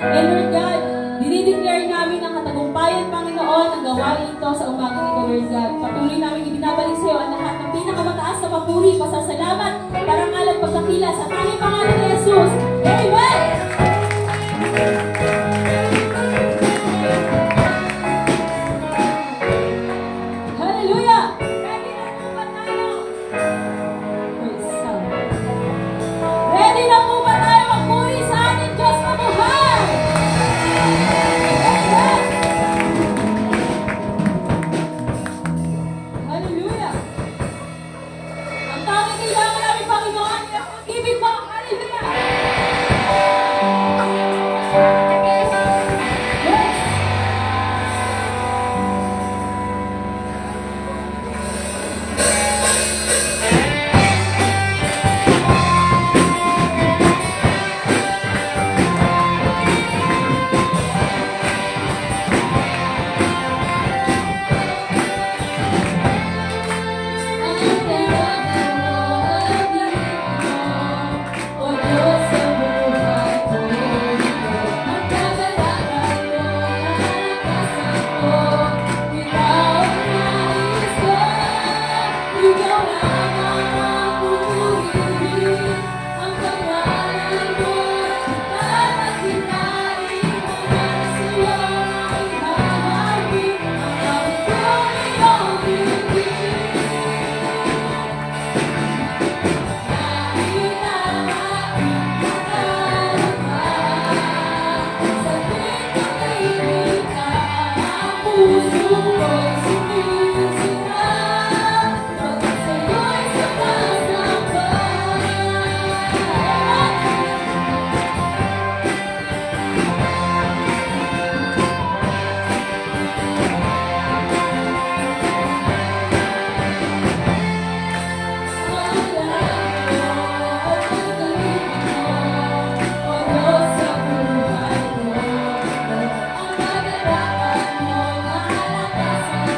And Lord God, dinideclare gawain ito sa umagang ito, Lord God. Patuloy namin ibinabalik sa iyo ang lahat ng pinakamataas na papuri, pasasalamat, parangal at pagkakila sa tanging pangalan ni Jesus. Amen! Hallelujah! Ready na po ba tayo? Praise God. Ready na po ba tayo magpuri sa ating Diyos na buhay? Amen! Hallelujah! Ang tanging kailangan namin, Panginoon, ay ang pag-ibig mo. Hallelujah! Yes! Ang kailangan mo ay o Diyos sa buhay ko. Ang kagalakan mo, kalakasan ko, ikaw ang nais ko. Ikaw lang ang pupurihin, ang pangalan mo dapat hinahin, hanggang sa iyo ay haharapin, ang bawat kong iyong pinipili. Ang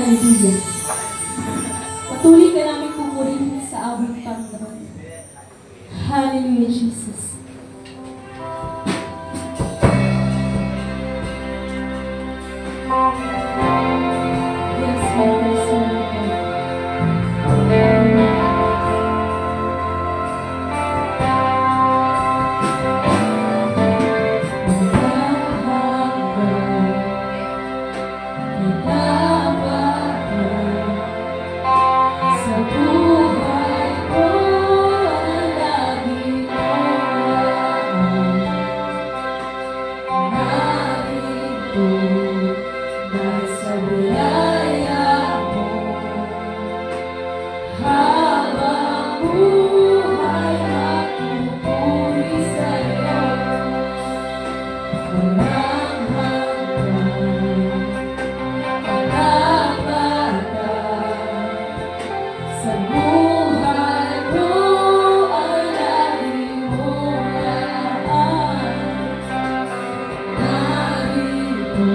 Hallelujah. Patuloy ka namin pupurihin sa awit, Panginoon. Hallelujah, Jesus. Yes, my person. Sa buhay ko ay lagi narito dahil sa biyaya mo. Habang buhay magpupuri sa'yo, walang hanggan, walang batas. Sa buhay ko ay lagi mong laan. Narito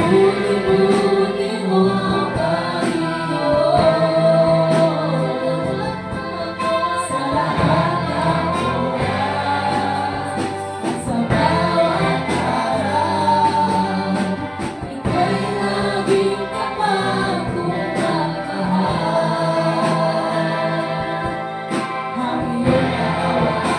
buti-buti mo, Panginoon. Sa lahat ng oras at sa bawat araw, ika'y laging kapagmamahal. Ang iyong kaaway at kawalan,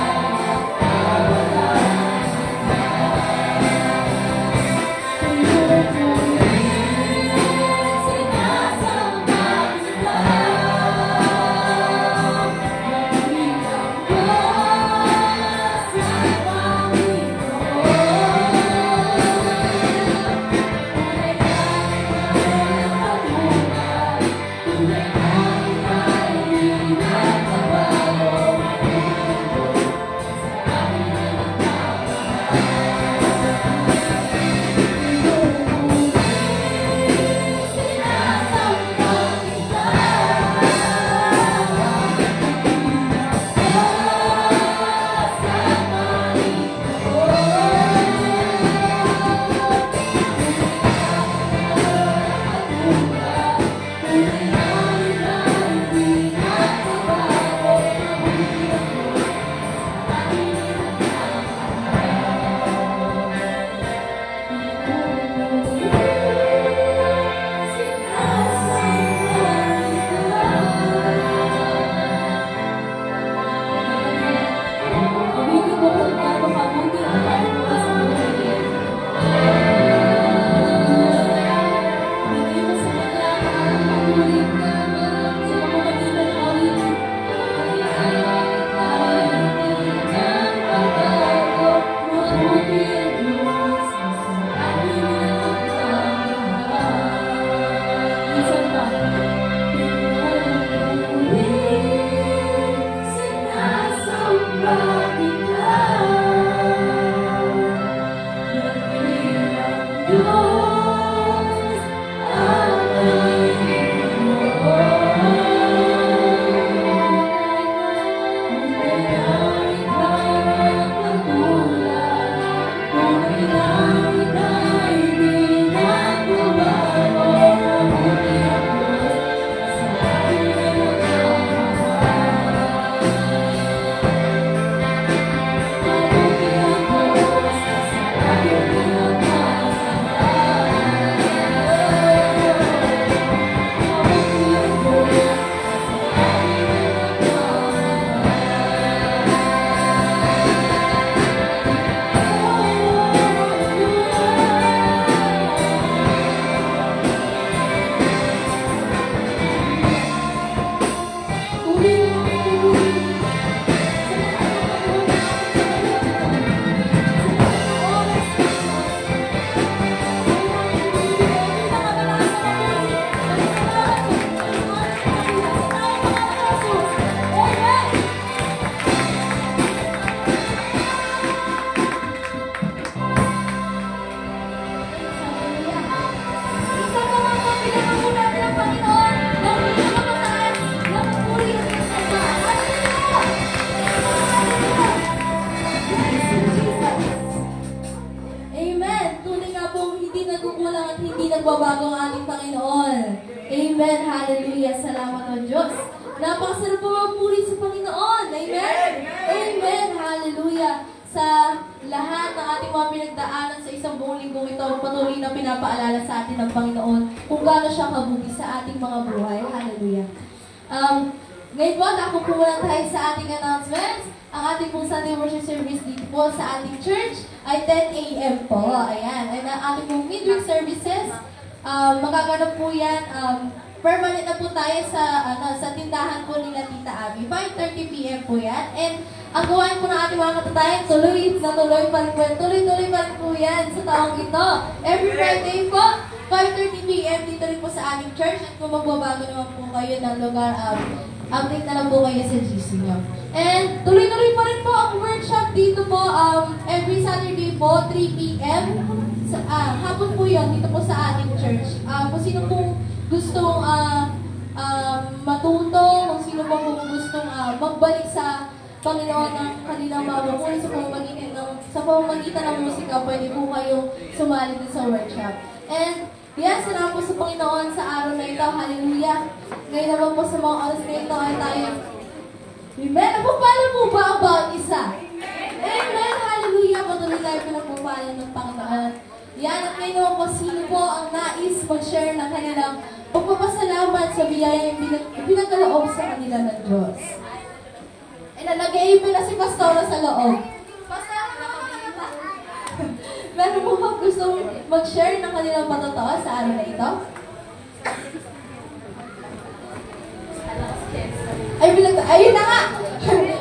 nagbabago ang ating Panginoon. Amen. Hallelujah. Salamat ang Diyos. Napakasarap po magpuri sa Panginoon. Amen. Amen. Hallelujah. Sa lahat ng ating mga pinagdaanan sa isang buong linggong ito, patuloy na pinapaalala sa atin ng Panginoon kung gaano siya kabuti sa ating mga buhay. Hallelujah. Ngayon po, ako po muna tayo sa ating announcements. Ang ating pong Sunday worship service dito po sa ating church ay 10 a.m. po. Ayan. Ay ang ating pong midweek services, magaganap po yan. Permanent na po tayo sa tindahan po nila Tita Abby. 5:30 p.m. po yan. And ang gawain po ng ating mga katatayan, tuloy pa rin po. Tuloy pa rin po yan sa taong ito. Every Friday po, 5:30 p.m. dito rin po sa aming church. At kung magbabago naman po kayo ng lugar, update na lang po kayo sa GC nyo. And tuloy pa rin po ang workshop dito po, every Saturday po, 3 p.m. Hapon po yun, dito po sa ating church. Kung sino pong gustong matuto, kung sino pong gustong magbalik sa Panginoon ng kanilang mga bukol sa pamamagitan ng musika, pwede po kayong sumali din sa workshop. And Yes, salamat po sa Panginoon sa araw na ito. Hallelujah. Ngayon naman po sa mga oras na ito ay tayo. Amen. Napapala po ba ang bawat isa? Amen. Hallelujah. Patuloy tayo pinagpapala ng Panginoon. Yan, at ngayon naman po, sino po ang nais mag-share ng kanilang pagpapasalamat sa biyaya yung pinagkaloob sa kanila ng Diyos. Ay, nalagay na si Pastora sa loob. Meron po bang gusto mag-share ng kanilang patotoo sa araw na ito? Ayun na nga!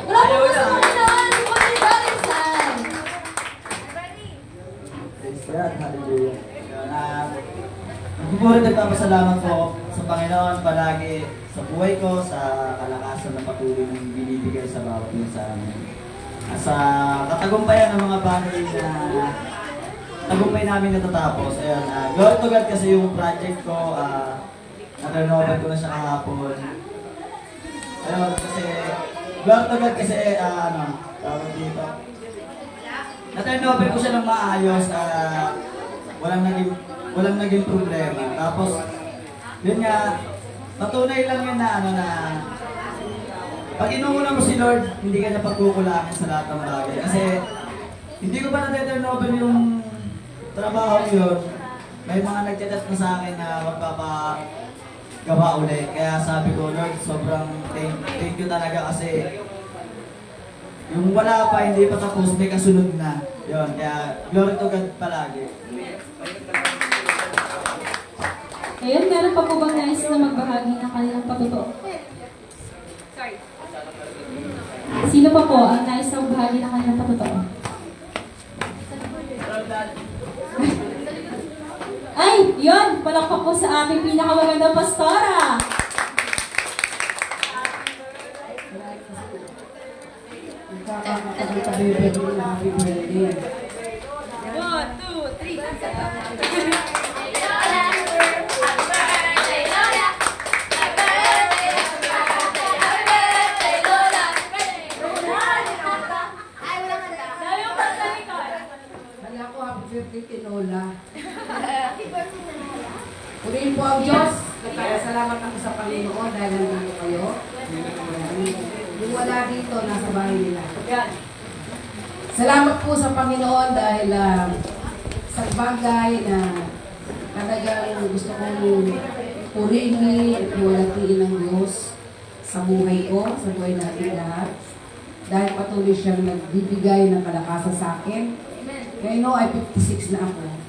Wala po gusto Panginoon! Happy Valentine! Praise God, hallelujah. Nagpupulit nagpapasalamat po sa Panginoon palagi sa buhay ko, sa kalakasan na patuloy ng binibigay sa bawat isa sa amin. Sa katagumpayan ng mga bagay na tagumpay namin natatapos. Ayan, glory to God kasi yung project ko, na-renovan ko na siya kahapon. Ayun, kasi, glory to God kasi, tawag dito. Na-renovan ko siya ng maayos, walang naging problema. Tapos, yun nga, patunay lang yun na pag inuuna mo si Lord, hindi ka na pagkukulangin sa lahat ng bagay. Kasi, hindi ko pa na-renovan yung trabaho yun. May mga nagchat na sa akin na magpapagawa ulit. Kaya sabi ko, Lord, sobrang thank you talaga kasi yung wala pa, hindi pa tapos, may kasunod na. Yun, kaya glory to God palagi. Ngayon, meron pa po bang nais na magbahagi ng kanilang patotoo? Sino pa po ang nais na magbahagi ng kanilang patotoo? Ay, yun! Palakpak po sa aming pinakamagandang pastora! Happy birthday. 1, 2, 3. Hala ko, happy birthday, Tinola. Purihin po ang Diyos. Salamat ako sa Panginoon dahil nandito kayo. Yung wala dito, nasa bahay nila. Salamat po sa Panginoon dahil sa bagay na talagang gusto kong purihin at iwalatiin ng Diyos sa buhay ko, sa buhay natin lahat. Dahil patuloy siyang nagbibigay ng kalakasan sa akin. Ngayon ay 56 na ako.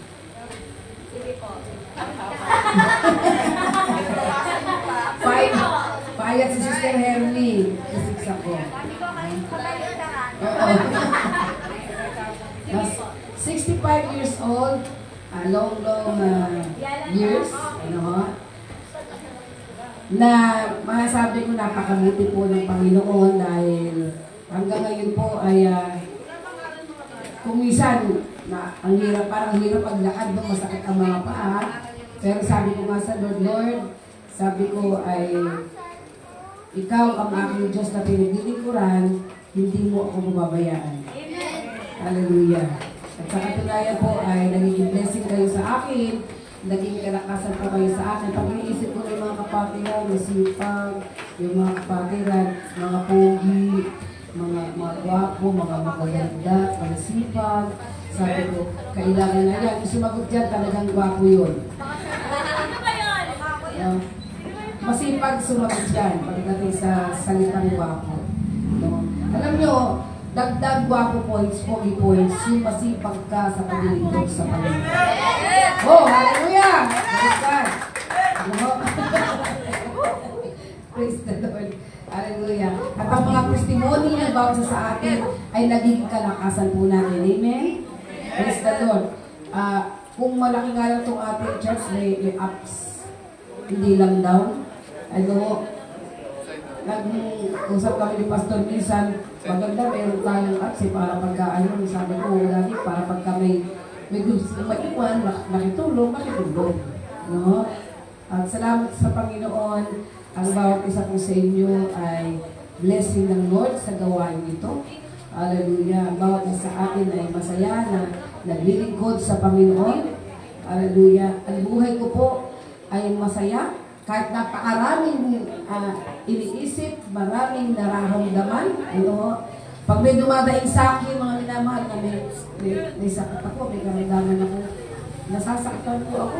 Payat si Sister Hermie. 56 ako. Oo. 65 years old. Long years. Na masasabi ko napakabuti po ng Panginoon dahil hanggang ngayon po ay kung minsan ang hirap, parang hirap paglakad, masakit ang mga paa. Pero sabi ko nga sa Lord, sabi ko ay ikaw ang aking Diyos na pinaglilingkuran, hindi mo ako mababayaan. Hallelujah. At sa katunayan po ay nagiging blessing kayo sa akin, naging kalakasan po kayo sa akin. Pag iniisip ko ng mga kapatiran, masipag, yung mga kapatiran, mga pogi, mga gwapo, mga magaganda, masipag. Sabi ko, kailangan na yan. Yung sumagot dyan, talagang gwapo yun. Masipag sumagot dyan pagdating sa salitang gwapo. No? Alam nyo, dagdag gwapo points, pogi points, yung masipag ka sa paglilingkod sa Panginoon. Oh, hallelujah! Praise God! No? Praise the Lord. Hallelujah. At ang mga testimony ng bawat sa atin ay naging kalakasan po natin. Amen? Praise the Lord. Kung malaki nga lang itong ating church, may ups. Hindi lang down. Ano, nag-usap kami ni Pastor minsan, maganda mayroon tayong ups para pagka, sabi ko lagi, para pagka may gusto maiwan, makitulong. No? At salamat sa Panginoon. Ang bawat isa po sa inyo ay blessing ng Lord sa gawain nito. Hallelujah. Bawat isa sa atin ay masaya na naglilingkod sa Panginoon. Hallelujah. Ang buhay ko po ay masaya. Kahit napakaraming iniisip, maraming nararamdaman. Ano, pag may dumadaing sa akin, mga minamahal na may sakit ako, may karamdaman ako, nasasaktan po ako.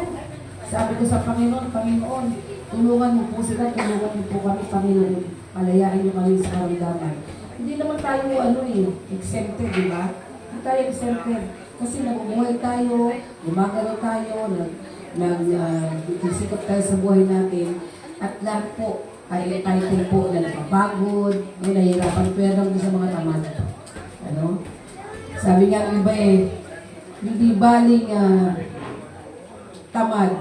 Sabi ko sa Panginoon, Panginoon, tulungan mo po sila, tulungan mo po kami, Panginoon. Palayaan niyo kami sa karamdaman. Hindi naman tayo, exempted, di ba? Hindi tayo exempted. Kasi nabubuhay tayo, gumagalaw tayo, nagsisikap tayo sa buhay natin, at lahat po ay entitled po na napapagod, nahihirapan pero lang sa mga tamad. Ano? Sabi nga ng iba hindi baling tamad,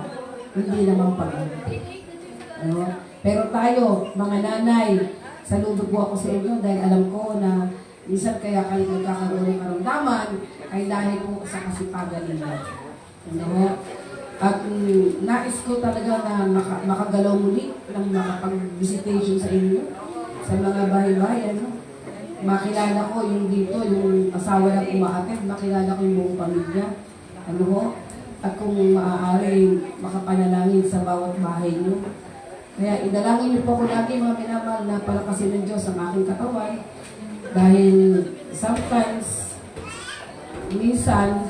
hindi naman pagod. Ano? Pero tayo, mga nanay, saludo po ako sa inyo dahil alam ko na minsan kaya kayo nagkakaroon ng karamdaman ay dahil po sa kasipagan ninyo. Ano? At nais ko talaga na makagalaw muli ng makapag-visitation sa inyo, sa mga bahay-bahay. Ano? Makilala ko yung dito, yung asawa lang umaatid, makilala ko yung buong pamilya. Ano ho? At kung maaari, makapanalangin sa bawat bahay nyo. Kaya idalangin niyo po ako lagi, mga minamahal, na palakasin ng Diyos ang aking katawan. Dahil sometimes, minsan,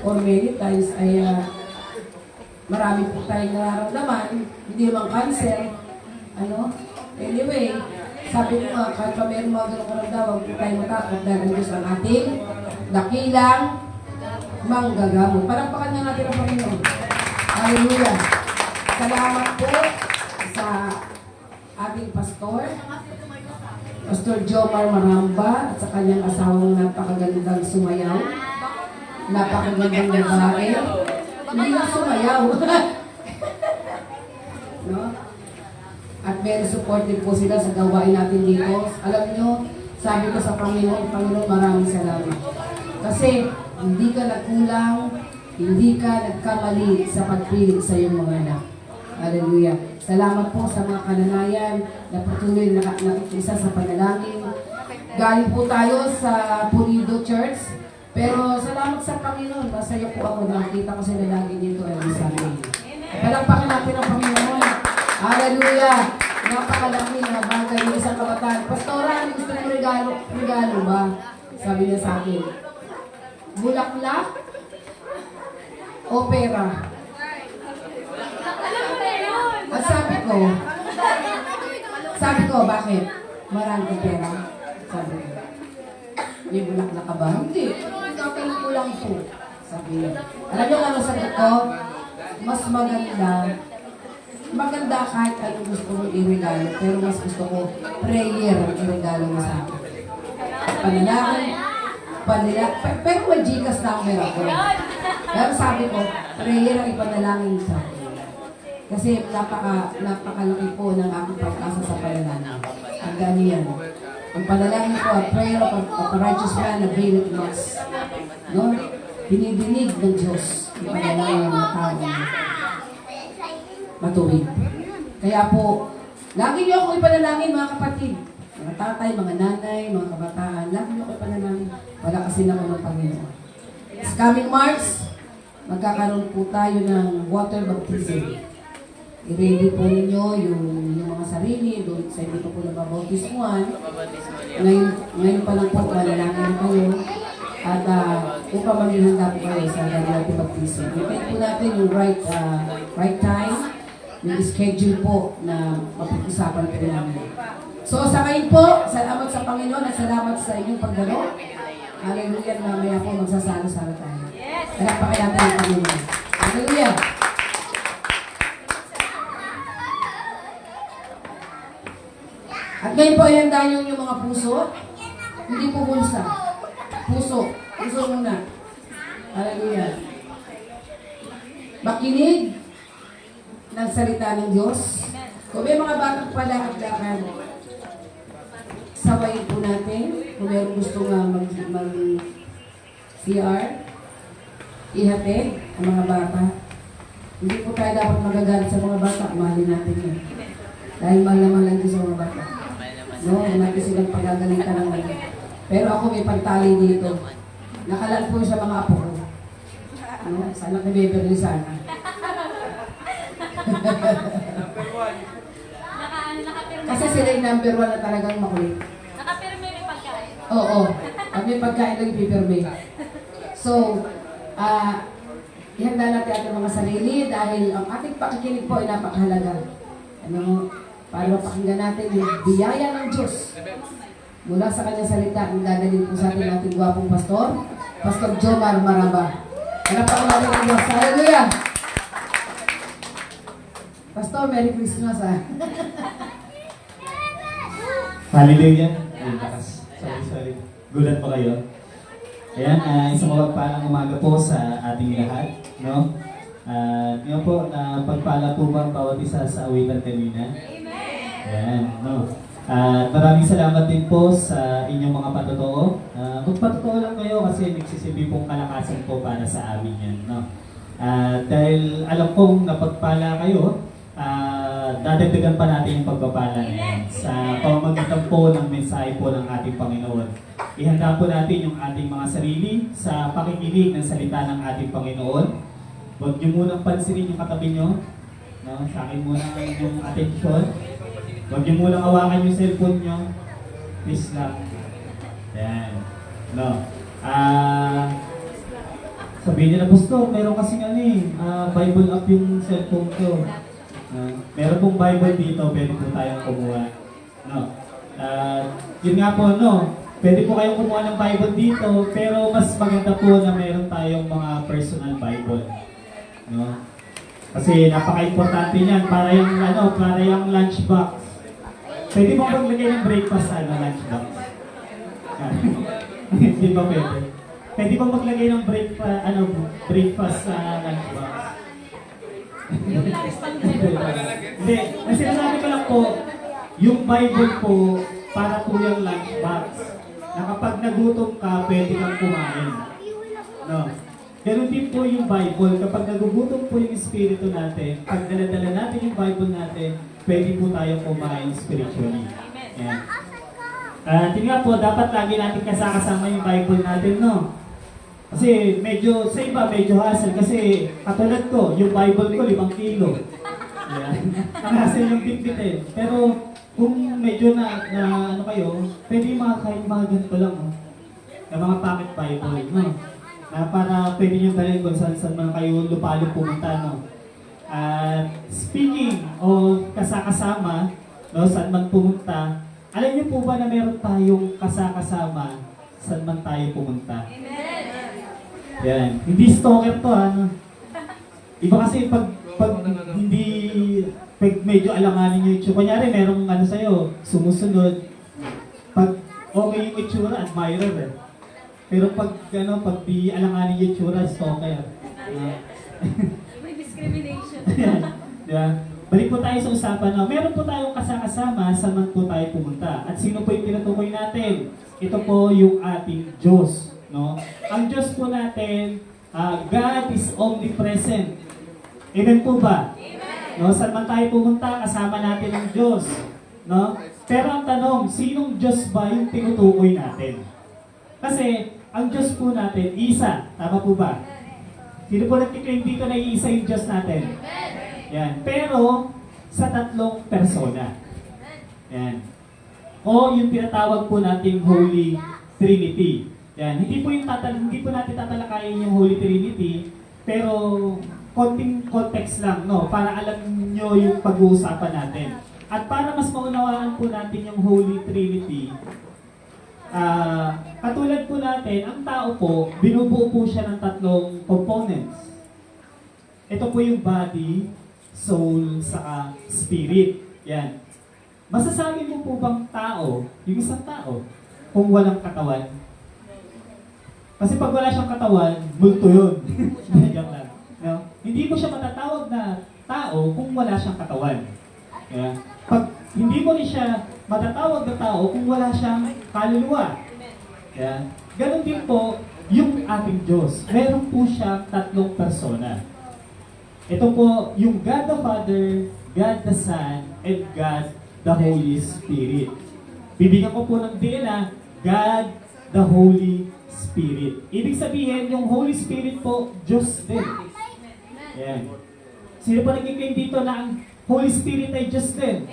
or many times, ay marami po tayong nararamdaman, hindi naman cancer. Ano? Anyway, sabi ko nga, kahit pa meron mga ganong karamdaman, huwag po tayo matakot dahil ang Diyos ang ating dakilang manggagamot. Palakpakan na natin ang Panginoon. Hallelujah. Salamat po sa ating pastor, Pastor Jomar Maramba, at sa kanyang asawang napakagandang sumayaw. Napakagandang babae. Hindi lang sumayaw. No? At very supportive po sila sa gawain natin dito. Alam nyo, sabi ko sa Panginoon, Panginoon, maraming salamat. Kasi hindi ka nagkulang, hindi ka nagkamali sa pagpili sa iyong mga anak. Hallelujah. Salamat po sa mga kananayan na patuloy na nakikisa sa panalangin. Galing po tayo sa Pulido Church. Pero salamat sa Panginoon. Masaya po ako na nakita ko sila lagi dito every Sunday. Palakpakan natin ang Panginoon. Hallelujah. Napakalaki na bagay ng isang kabataan. Pastora, gusto mo regalo? Regalo ba? Sabi niya sa akin. Bulaklak o pera? At sabi ko, bakit? Marami kang pera? Sabi ko, may bulaklak ka ba? Hindi. Kakailan ko lang po. Sabi niya. Alam niyo ano sagot ko? Mas maganda kahit anong gusto mong i-regalo, pero mas gusto ko prayer ang i-regalo mo sa akin. Panalangin, pero may Gcash number ako. Pero sabi ko, prayer ang ipanalangin sa akin. Kasi napakalaki po ng aking pag-asa sa panalangin. Ang ganiyan. Ang panalangin ko, a prayer of a righteous man availeth much. No? Dinidinig ng Diyos ang panalangin ng tao. Matuwid. Kaya po, lagi niyo ako ipanalangin mga kapatid. Mga tatay, mga nanay, mga kabataan. Lagi niyo ako ipanalangin. Palakasin ako ng Panginoon. This coming March, magkakaroon po tayo ng water baptism. I-ready po ninyo yung mga sarili, doon sa hindi po nababautismuhan. Ngayon pa lang po, malalangin kayo. At upang maghihanda po kayo sa water baptism. I-ready po natin yung right time, yung schedule po na mapag-usapan po namin. So sa ngayon po, salamat sa Panginoon at salamat sa inyong pagdalo. Hallelujah, mamaya po magsasalo-salo tayo. Anak pa kaya tayo ang Panginoon. Hallelujah. At ngayon po, ihanda niyo yung mga puso. Hindi po bulsa. Puso. Puso muna. Hallelujah. Makinig ng salita ng Diyos. Kung may mga batang palakad-lakad, sabayin po natin. Kung mayroong gusto nga mag-CR, ihatid ang mga bata. Hindi po tayo dapat magagalit sa mga bata. Mahalin natin yan. Dahil mahal naman lang din sa mga bata. No, natin silang pagagalitan ng mga. Pero ako may pagtali dito. Nakalaan po sa mga apo ko. Ano, sana kay Beverly sana. Kasi sila yung number 1 na talagang makulit. Nakapirme may pagkain. Oo. At may pagkain lang ipipirme. So, ihanda natin ating mga sarili dahil ang ating pakikinig po ay napakahalaga. Ano, para mapakinggan natin yung biyaya ng Diyos mula sa kanyang salita ang dadalhin po sa ating gwapong pastor, Pastor Jomar Maraba. Napakahalaga ng Diyos. Hallelujah! Pastor, Merry Christmas Hallelujah. Ay, lakas. Sorry. Gulat pa kayo. Ayan, isang mapagpalang umaga po sa ating lahat. No? Ngayon po, pagpala po ba ang bawat isa sa awitan kanina? Ayan, no? Maraming salamat din po sa inyong mga patotoo. Magpatotoo lang kayo kasi nagsisilbi pong kalakasan po para sa amin yan. No? Dahil alam kong napagpala kayo, dadagdagan pa natin yung pagpapala na yan sa pamamagitan po ng mensahe po ng ating Panginoon. Ihanda po natin yung ating mga sarili sa pakikinig ng salita ng ating Panginoon. Huwag niyo munang pansinin yung katabi niyo. No? Sa akin muna yung atensyon. Huwag niyo munang hawakan yung cellphone niyo. Please lang. Ayan. No. Sabihin niyo na, Pastor, meron kasing Bible app yung cellphone ko. Meron pong Bible dito, pwede po tayong kumuha. No. Yun nga po, no. Pwede po kayong kumuha ng Bible dito, pero mas maganda po na meron tayong mga personal Bible. No. Kasi napaka-importante niyan para yung lunchbox. Pwede mo maglagay ng breakfast lunchbox. Hindi ba pwede? Pwede bang maglagay ng breakfast sa lunchbox? Yung lunch pang Hindi, ang sinasabi ko lang po, yung Bible po, para po yung lunchbox. Na kapag nagutom ka, pwede kang kumain. No? Ganun din po yung Bible. Kapag nagugutom po yung Espiritu natin, pag daladala natin yung Bible natin, pwede po tayong kumain spiritually. Yan. Tingnan po, dapat lagi natin kasama yung Bible natin, no? Kasi medyo, sa iba, medyo hassle. Kasi katulad ko, yung Bible ko, 5 kilo. Yan. Ang hassle yung bitbitin. Pero kung medyo ano kayo, pwede kahit mga ganito lang, no? Na mga pocket Bible, no? Na para pwede nyo dalhin kung saan man kayo lupalo pumunta, no? Speaking of kasakasama, no, saan man pumunta, alam niyo po ba na meron tayong kasakasama saan man tayo pumunta? Yan. Hindi stalker to, ano? Iba kasi pag hindi, pag medyo alanganin yung itsura. Kunyari, merong sa'yo, sumusunod. Pag okay yung itsura, admirer eh. Pero pag di alanganin yung itsura, stalker. May discrimination. Diba? Balik po tayo sa usapan na meron po tayong kasakasama saan man po tayo pumunta. At sino po yung tinutukoy natin? Ito po yung ating Diyos. No? Ang Diyos po natin, God is omnipresent. Amen po ba? Amen. No? Saan man tayo pumunta, kasama natin ang Diyos. No? Pero ang tanong, sinong Diyos ba yung tinutukoy natin? Kasi ang Diyos po natin, isa. Tama po ba? Sino po nagkiklaim dito na iisa yung Diyos natin? Yan. Pero sa 3 persona. Yan. O yung tinatawag po nating Holy Trinity. Yan. Hindi po natin tatalakayin yung Holy Trinity, pero konting context lang, no, para alam nyo yung pag-uusapan natin. At para mas maunawaan po natin yung Holy Trinity, katulad po natin, ang tao po, binubuo po siya ng 3 components. Ito po yung body, soul, saka spirit. Yan. Masasabi mo po bang tao, yung isang tao, kung walang katawan? Kasi pag wala siyang katawan, multo yun. Joke lang. No? Hindi mo siya matatawag na tao kung wala siyang katawan. Yeah. Pag hindi mo rin siya matatawag na tao kung wala siyang kaluluwa. Yeah. Ganon din po yung ating Diyos. Meron po siyang 3 persona. Ito po yung God the Father, God the Son, and God the Holy Spirit. Bibigyan ko po ng DNA, God the Holy Spirit. Ibig sabihin, yung Holy Spirit po, Diyos din. Yan. Sino pa nagkiklaim dito na ang Holy Spirit ay Diyos din?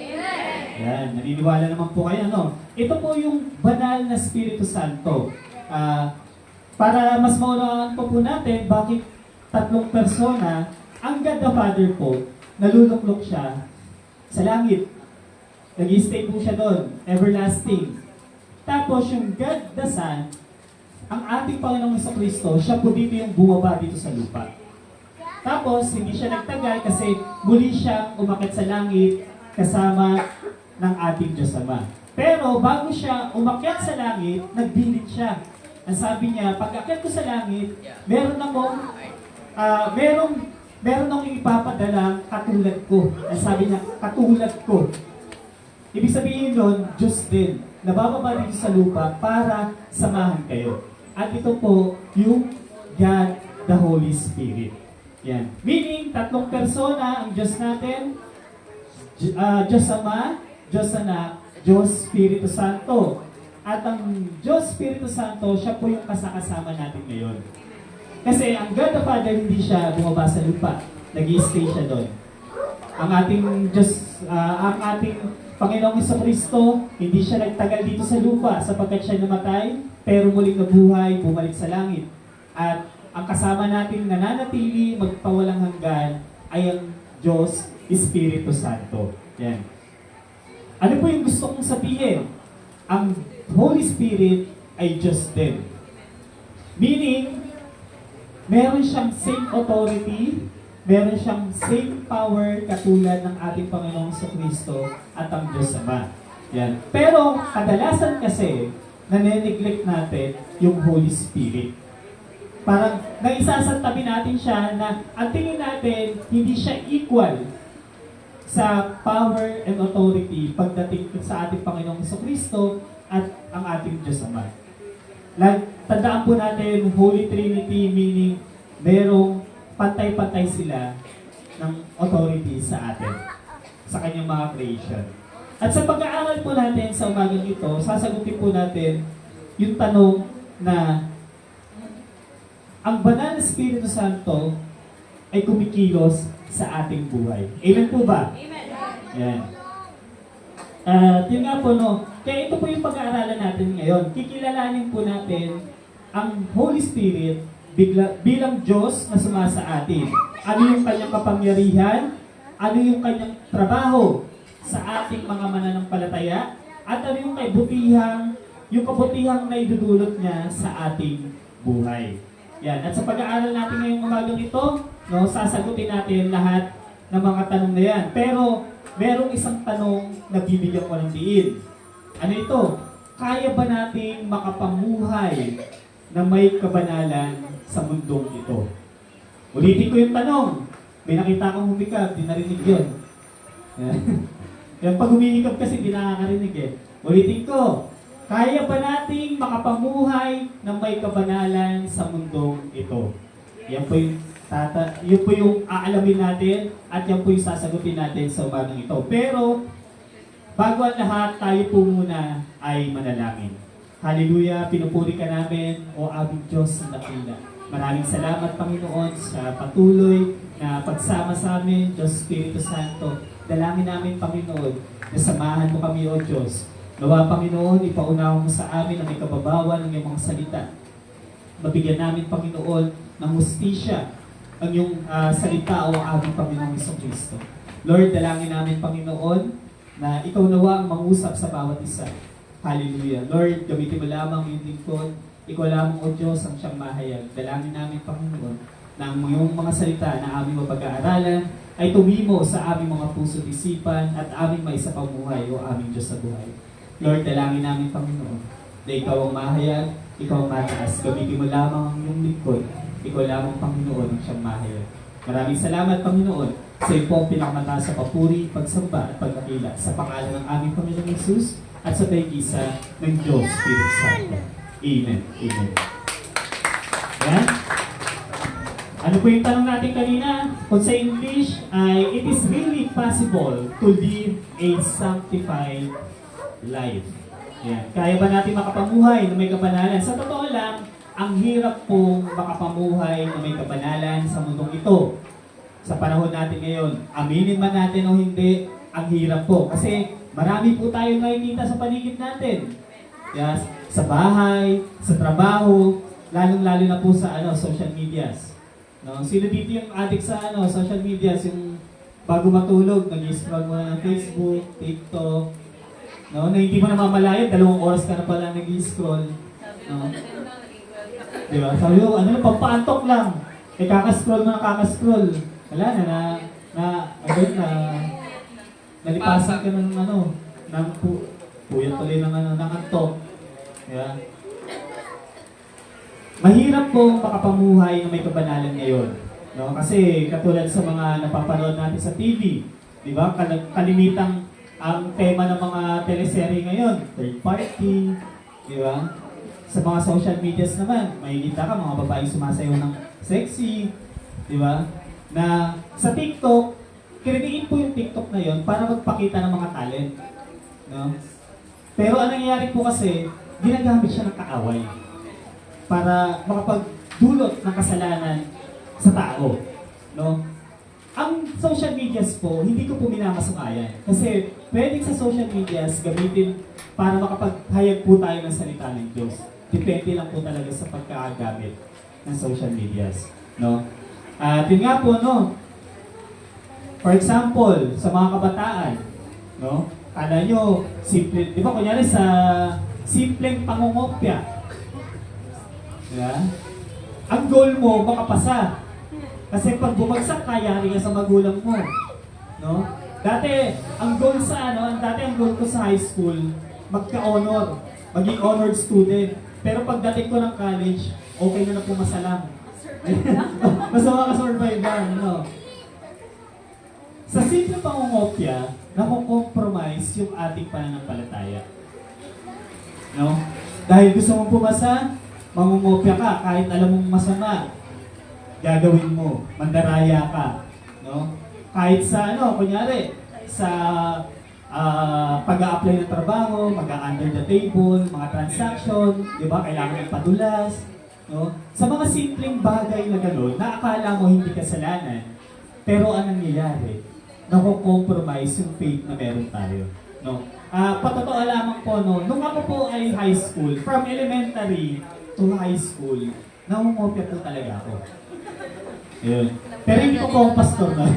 Yan, naniniwala naman po kayo, no? Ito po yung banal na Espiritu Santo. Para mas maunawaan po natin, bakit tatlong persona, ang God the Father po, naluluklok siya sa langit. Nag-stay po siya doon, everlasting. Tapos yung God the Son, ang ating Panginoong Jesucristo, siya po dito yung bumaba dito sa lupa. Tapos, hindi siya nagtagal kasi muli siyang umakyat sa langit kasama ng ating Diyos Ama. Pero bago siya umakyat sa langit, nagbilit siya. Ang sabi niya, pag akyat ko sa langit, meron akong ipapadalang katulad ko. Ang sabi niya, katulad ko. Ibig sabihin nun, Diyos din. Nabababa dito sa lupa para samahan kayo. At ito po, yung God, the Holy Spirit. Yan. Meaning, tatlong persona ang Diyos natin. Diyos Ama, Diyos Anak, Diyos Espiritu Santo. At ang Diyos Espiritu Santo, siya po yung kasakasama natin ngayon. Kasi ang God the Father, hindi siya bumaba sa lupa. Nag-i-stay siya doon. Ang ating Diyos, ang ating Panginoong Jesucristo, hindi siya nagtagal dito sa lupa sapagkat siya namatay, pero muling nabuhay, bumalik sa langit. At ang kasama natin nananatili, magpawalang hanggan, ay ang Diyos Espiritu Santo. Yan. Ano po yung gusto kong sabihin? Ang Holy Spirit ay Diyos din. Meaning, meron siyang same authority, meron siyang same power katulad ng ating Panginoong Jesucristo at ang Diyos Ama. Yan. Pero kadalasan kasi, nane-neglect natin yung Holy Spirit. Parang naisasantabi natin siya na ang tingin natin, hindi siya equal sa power and authority pagdating sa ating Panginoong Jesucristo at ang ating Diyos Ama. Tandaan po natin, Holy Trinity, meaning merong pantay-pantay sila ng authority sa atin, sa kanyang mga creation. At sa pag-aaral po natin sa umagang ito, sasagutin po natin yung tanong na ang banal na Espiritu Santo ay kumikilos sa ating buhay. Amen po ba? Amen. Yan. Yun nga po, no? Kaya ito po yung pag-aaralan natin ngayon. Kikilalanin po natin ang Holy Spirit bilang Diyos na sumasa atin. Ano yung kanyang kapangyarihan? Ano yung kanyang trabaho sa ating mga mananampalataya? At ano yung kabutihang na idudulot niya sa ating buhay. Yan. At sa pag-aaral natin ngayong umagang ito, no, sasagutin natin lahat ng mga tanong na yan. Pero, merong isang tanong na bibigyan ko ng diin. Ano ito? Kaya ba nating makapamuhay na may kabanalan sa mundong ito? Ulitin ko yung tanong. May nakita akong humikab, di narinig yun. Yan, pag humihikab kasi, di nakakarinig eh. Ulitin ko. Kaya ba nating makapamuhay na may kabanalan sa mundong ito? Yan po yung aalamin natin at yan po yung sasagutin natin sa umagang ito. Pero, bago ang lahat, tayo po muna ay manalangin. Hallelujah, pinupuri ka namin, o aming Diyos na dakila. Maraming salamat, Panginoon, sa patuloy na pagsama sa amin, Diyos Espiritu Santo. Dalangin namin, Panginoon, na samahan mo kami, O Diyos. Nawa, Panginoon, ipaunawa mo sa amin ang may kababawan ng iyong mga salita. Mabigyan namin, Panginoon, ng hustisya ang iyong salita o aming Panginoong Jesucristo. Lord, dalangin namin, Panginoon, na ikaw nawa ang mangusap sa bawat isa. Hallelujah. Lord, gamitin mo lamang yung lingkod. Ikaw lamang, O Diyos, ang siyang mahayag. Dalangin namin, Panginoon, na ang iyong mga salita na aming mapag-aaralan ay tumimo sa aming mga puso't isipan at aming maisapamuhay o aming Diyos sa buhay. Lord, dalangin namin, Panginoon, na ikaw ang mahayag, ikaw ang mataas. Gamitin mo lamang ang iyong lingkod. Ikaw lamang, Panginoon, ang siyang mahayag. Maraming salamat, Panginoon, sa iyo po ang pinakamataas sa papuri, pagsamba at pagkakila sa pangalan ng aming Panginoong Hesus at sa taigisa ng Diyos Espiritu Santo. Amen. Amen. Yan. Ano po yung tanong natin kanina? Kung sa English ay, it is really possible to live a sanctified life. Yan. Kaya ba natin makapamuhay na may kabanalan? Sa totoo lang, ang hirap pong makapamuhay na may kabanalan sa mundong ito. Sa panahon natin ngayon, aminin man natin o hindi, ang hirap po. Kasi marami po tayo nakikita sa paligid natin. Yes, sa bahay, sa trabaho, lalong-lalo na po sa social medias. No? Sino dito yung addict sa social medias, yung bago matulog, nag-scroll mo na ng Facebook, TikTok, no? Na hindi mo namamalayan, 2 oras ka na pala nag-scroll. No? Di ba? Sabi mo, pampaantok lang. Kakascroll mo na kakascroll. Wala na nalipasan ka ng puyat tuloy ng antok. Yeah. Mahirap pong makapamuhay na may kabanalan ngayon. No? Kasi katulad sa mga napapanood natin sa TV, di ba? Kalimitang ang tema ng mga teleserye ngayon, third party, di ba? Sa mga social medias naman, makikita ka mga babaeng sumasayaw ng sexy, di ba? Na sa TikTok, kininiin po yung TikTok na yon para magpakita ng mga talent. No? Pero ang nangyayari po kasi, ginagamit siya ng kaaway para makapagdulot ng kasalanan sa tao. No? Ang social medias po, hindi ko po minamasakayan. Kasi pwedeng sa social medias gamitin para makapaghayag po tayo ng salita ng Diyos. Depende lang po talaga sa pagkakagamit ng social medias. No? At yun nga po, no? For example, sa mga kabataan, no? Kala nyo, simple, di ba kunyari sa simpleng pangungopya, diba? Ang goal mo, makapasa. Kasi pag bumagsak ka, yari ka sa magulang mo. No? Dati, ang goal ko sa high school, magka-honor, maging honored student. Pero pagdating ko ng college, okay na po masalam. Basta makasurvive lang, no? Sa simple pangungopya, nakukompromise yung ating pananampalataya. No? Dahil gusto mong pumasa, mangungopya ka, kahit alam mong masama, gagawin mo, mandaraya ka. No? Kahit sa kunyari, sa pag-a-apply ng trabaho, mag-under the table, mga transaction, di ba, kailangan ng padulas. No? Sa mga simpleng bagay na gano'n, na akala mo hindi kasalanan, pero anong nangyayari? Nako-compromise yung faith na meron tayo. No? Patotoo lamang po, no, nung ako po ay high school, from elementary to high school, nangungopya po talaga ako. Yun. Pero hindi ko po pastor na.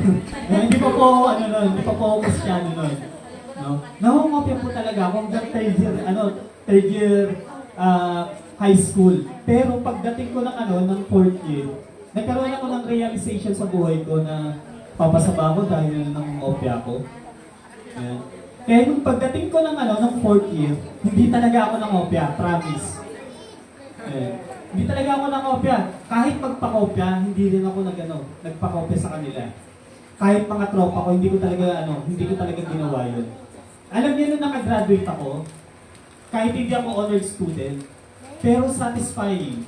Hindi pa po, hindi pa po Kristyano nun. No? Nangungopya po talaga ako hanggang third year high school. Pero pagdating ko ng 4th year, nagkaroon ako ng realization sa buhay ko na papasa ba ako dahil nangungopya ako. Yan. Kaya nung pagdating ko ng 4th year, hindi talaga ako nangopya, promise. Hindi talaga ako nangopya. Kahit magpakopya, hindi rin ako nagpakopya sa kanila. Kahit mga tropa ko, hindi ko talaga ginawa yun. Alam niyo nung nakagraduate ako, kahit hindi ako honored student, pero satisfying.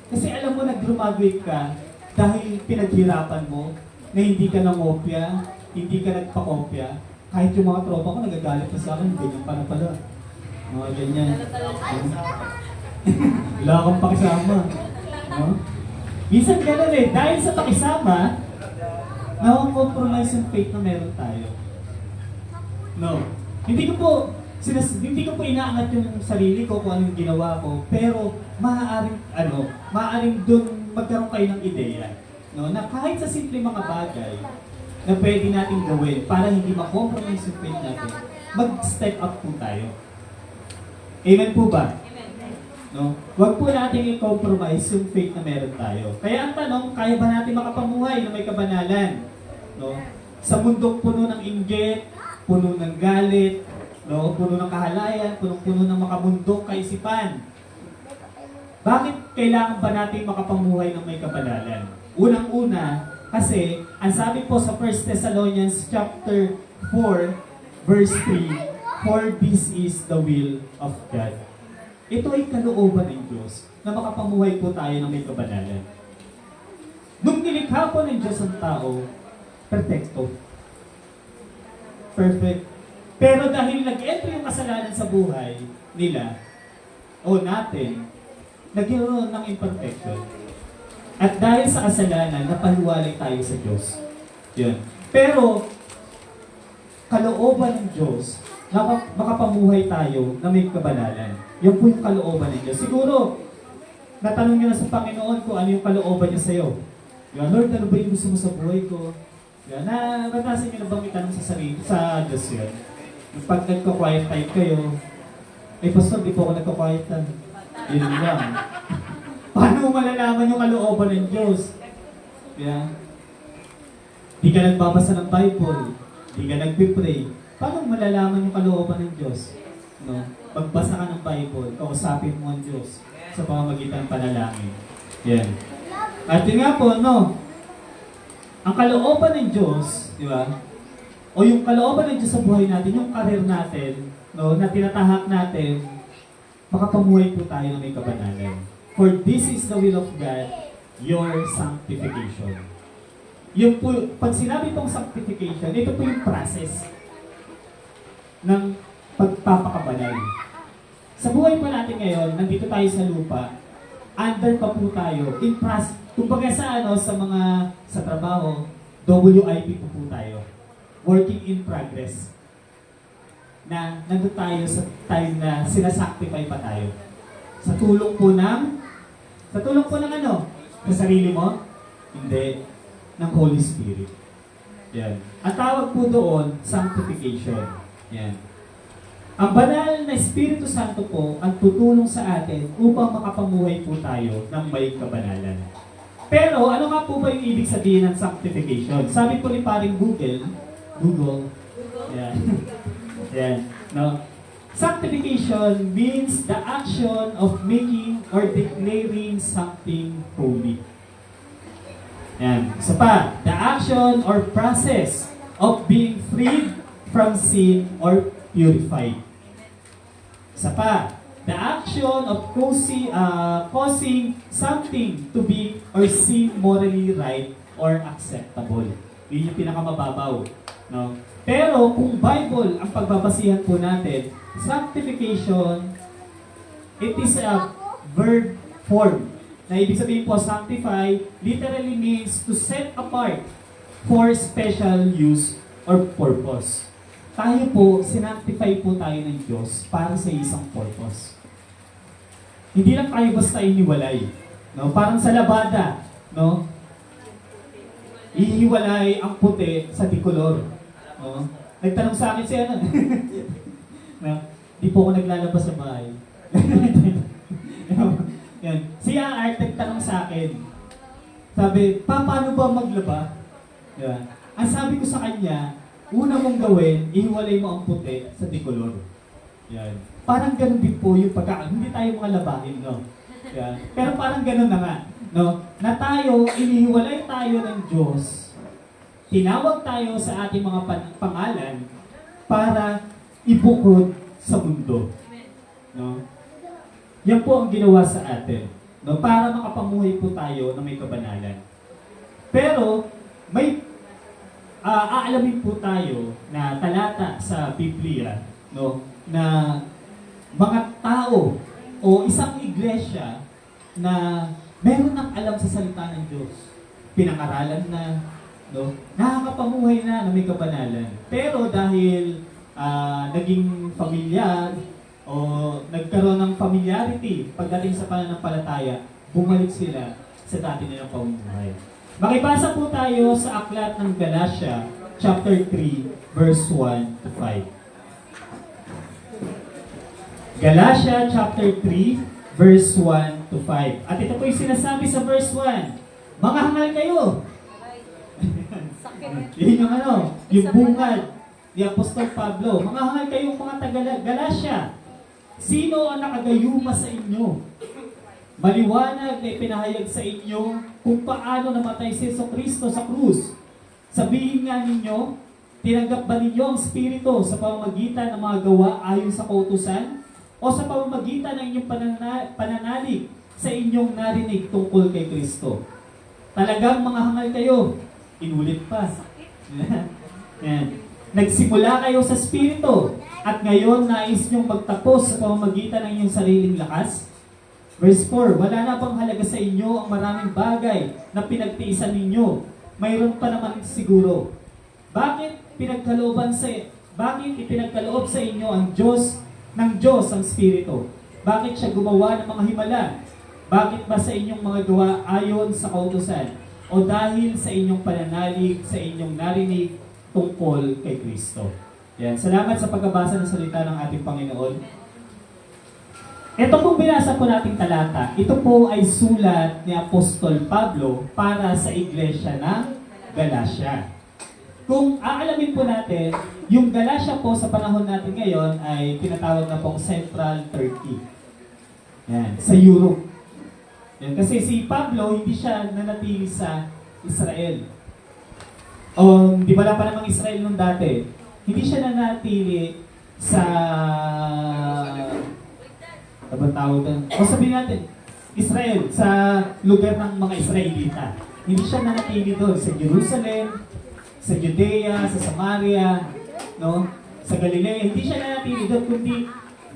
Kasi alam mo, nag-graduate ka dahil pinaghirapan mo na hindi ka nangopya, hindi ka nagpakopya. Kahit yung mga tropa ko nagagalit pa sa akin, ganyan pa na pala. Mga ganyan. Wala akong pakisama. No? Minsan gano'n dahil sa pakisama, na-compromise yung faith na meron tayo. No. Hindi ko po inaangat yung sarili ko kung anong ginawa ko, pero maaaring dun magkaroon kayo ng ideya. No? Na kahit sa simple mga bagay, na pwede natin gawin para hindi ma-compromise yung faith natin, mag-step up po tayo. Amen po ba? No? Huwag po natin i-compromise yung faith na meron tayo. Kaya ang tanong, kaya ba natin makapamuhay na may kabanalan? No? Sa mundong puno ng inggit, puno ng galit, no? Puno ng kahalayan, puno ng makabundok kaisipan. Bakit kailangan ba natin makapamuhay ng may kabanalan? Unang-una, kasi, ang sabi po sa 1 Thessalonians chapter 4, verse 3, "For this is the will of God." Ito ay kalooban ng Diyos na makapamuhay po tayo ng may kabanalan. Nung nilikha po ng Diyos ang tao, perfecto. Perfect. Pero dahil nag-enter yung kasalanan sa buhay nila, o natin, nagkaroon ng imperfection. At dahil sa kasalanan, napahiwalay tayo sa Diyos. Yun. Pero, kalooban ng Diyos, makapamuhay tayo na may kabanalan. Yan po yung kalooban ng Diyos. Siguro, natanong niyo na sa Panginoon kung ano yung kalooban niya sa'yo. Yan, Lord, ano ba yung gusto mo sa buhay ko? Yan, naranasan niyo na bang itanong sa sarili, sa Diyos yun? Pag nagko-quiet time kayo, Pastor, di po ako nagko-quiet time. Yun lang. Paano mo malalaman yung kalooban ng Diyos? Yan. Di ka nagbabasa ng Bible. Di ka nagpipray. Paano mo malalaman yung kalooban ng Diyos? No? Pagbasa ka ng Bible, kausapin mo ang Diyos sa pamamagitan ng panalangin. Yan. At yun nga po, no? Ang kalooban ng Diyos, di ba? O yung kalooban ng Diyos sa buhay natin, yung karir natin, no, na tinatahak natin, makapamuhay po tayo ng may kabanalan. For this is the will of God, your sanctification. Yung po, pag sinabi pong sanctification, ito po yung process ng pagpapakabanal. Sa buhay po natin ngayon, nandito tayo sa lupa, under pa po tayo, in process, kumbaga sa mga, sa trabaho, WIP po tayo. Working in progress. Na nandun tayo sa time na sinasanctify pa tayo. Sa tulong po ng ano? Sa sarili mo? Hindi. Ng Holy Spirit. Yan. Ang tawag po doon, sanctification. Yan. Ang banal na Espiritu Santo po ang tutulong sa atin upang makapamuhay po tayo ng may kabanalan. Pero ano nga po ba yung ibig sabihin ng sanctification? Sabi po ni paring Google. Yan. Yan. No? Sanctification means the action of making or declaring something holy. Yan. Isa pa, the action or process of being freed from sin or purified. Isa pa, the action of causing something to be or seem morally right or acceptable. Yun yung pinakamababaw. No? Pero kung Bible ang pagbabasihan po natin, sanctification, it is a verb form. Na ibig sabihin po, sanctify literally means to set apart for special use or purpose. Tayo po, sinanctify po tayo ng Diyos para sa isang purpose. Hindi lang tayo basta iniwalay. No? Parang sa labada, no? Ihiwalay ang puti sa dikolor. No? Nagtanong sa akin siya, no? Di po ako naglalabas sa bahay. Yan. Siya ang art nagtanong sa akin. Sabi, paano ba maglaba? Yan. Ang sabi ko sa kanya, una mong gawin, ihiwalay mo ang puti sa dikolor. Yan. Parang ganun din po yung hindi tayo mga labahin, no? Yan. Pero parang ganun na nga, no? Na tayo, inihiwalay tayo ng Diyos. Tinawag tayo sa ating mga pangalan para ibukod sa mundo. No? Yan po ang ginawa sa atin, no? Para makapamuhay po tayo na may kabanalan. Pero, may aalamin po tayo na talata sa Biblia, no? Na mga tao o isang iglesia na meron ng alam sa salita ng Diyos. Pinangaralan na, no? Nakakapamuhay na may kabanalan. Pero dahil naging familiar o nagkaroon ng familiarity pagdating sa pananampalataya, bumalik sila sa dati nilang pamumuhay. Makibasa po tayo sa aklat ng Galatia, chapter 3, verse 1 to 5. Galatia, chapter 3, verse 1 to 5. At ito po yung sinasabi sa verse 1. Mga hangal kayo! Yun yung yung bungad ni Apostol Pablo. Mga hangal kayong mga taga-Galatia. Sino ang nakagayuma sa inyo? Maliwanag na ipinahayag sa inyo kung paano namatay si Jesucristo sa krus. Sabihin nga ninyo, tinanggap ba ninyo ang Espiritu sa pamamagitan ng mga gawa ayon sa kautusan? O sa pamamagitan ng inyong pananalig sa inyong narinig tungkol kay Kristo? Talagang mga hangal kayo. Inulit pa. Yan. Nagsimula kayo sa Espiritu at ngayon nais niyong magtapos sa pamamagitan ng inyong sariling lakas? Verse 4, wala na bang halaga sa inyo ang maraming bagay na pinagtiisan ninyo? Mayroon pa naman siguro. Bakit ipinagkaloob sa inyo ang Diyos ang Espiritu? Bakit siya gumawa ng mga himala? Bakit ba sa inyong mga gawa ayon sa kautusan? O dahil sa inyong pananalig, sa inyong narinig tungkol kay Kristo? Yan. Salamat sa pagbabasa ng salita ng ating Panginoon. Ito pong binasa po nating talata, ito po ay sulat ni Apostol Pablo para sa iglesia ng Galacia. Kung aalamin po natin, yung Galacia po sa panahon natin ngayon ay tinatawag na pong Central Turkey. Yan, sa Europe. Yan, kasi si Pablo, hindi siya nanatili sa Israel. O, di ba pa namang Israel nung dati? Hindi siya nanatili sa... Abang tawag doon. O sabihin natin, Israel, sa lugar ng mga Israelita. Hindi siya nanatili doon sa Jerusalem, sa Judea, sa Samaria, no? Sa Galilea. Hindi siya nanatili doon, kundi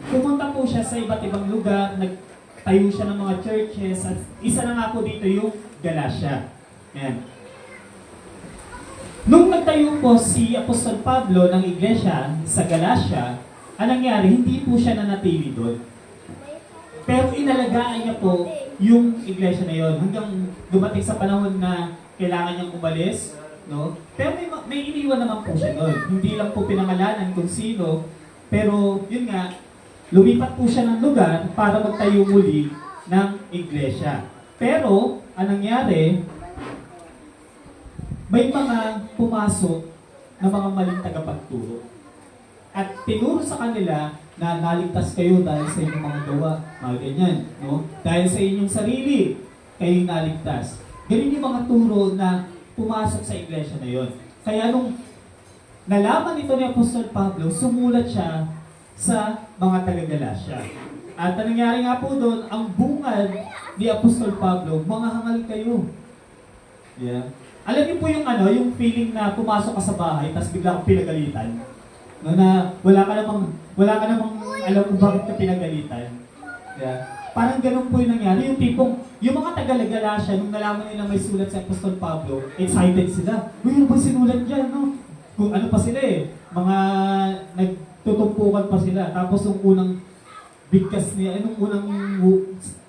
pumunta po siya sa iba't ibang lugar, nagtayo siya ng mga churches, at isa na nga po dito yung Galacia. Yan. Nung nagtayo po si Apostol Pablo ng iglesia sa Galacia, ang nangyari, hindi po siya nanatili doon. Pero inalagaan niya po yung iglesia na yon hanggang dumating sa panahon na kailangan niyang umalis, no? Pero may iniwan naman po siya doon. Hindi lang po pinangalanan kung sino, pero yun nga, lumipat po siya ng lugar para magtayo muli ng iglesia. Pero, ang nangyari, may mga pumasok na mga maling tagapagturo. At tinuro sa kanila na naligtas kayo dahil sa inyong mga gawa, mga ganyan, no? Dahil sa inyong sarili, kayo naligtas. Ganun yung mga turo na pumasok sa iglesia na yon. Kaya nung nalaman ito ni Apostol Pablo, sumulat siya sa mga taga-Galacia. At ang nangyari nga po doon, ang bungad ni Apostol Pablo, mga hangal kayo. Yeah. Alam niyo po yung yung feeling na pumasok ka sa bahay, tapos bigla kang pinagalitan. No, na wala ka namang alam kung bakit ka pinagalitan. Yeah. Parang ganun po yung nangyari. Yung tipong, yung mga taga-Galacia, nung nalaman nila may sulat si Apostol Pablo, excited sila. Uy, ano ba sinulat dyan, no? Kung ano pa sila mga nagtutumpukan pa sila. Tapos yung unang bigkas niya, nung unang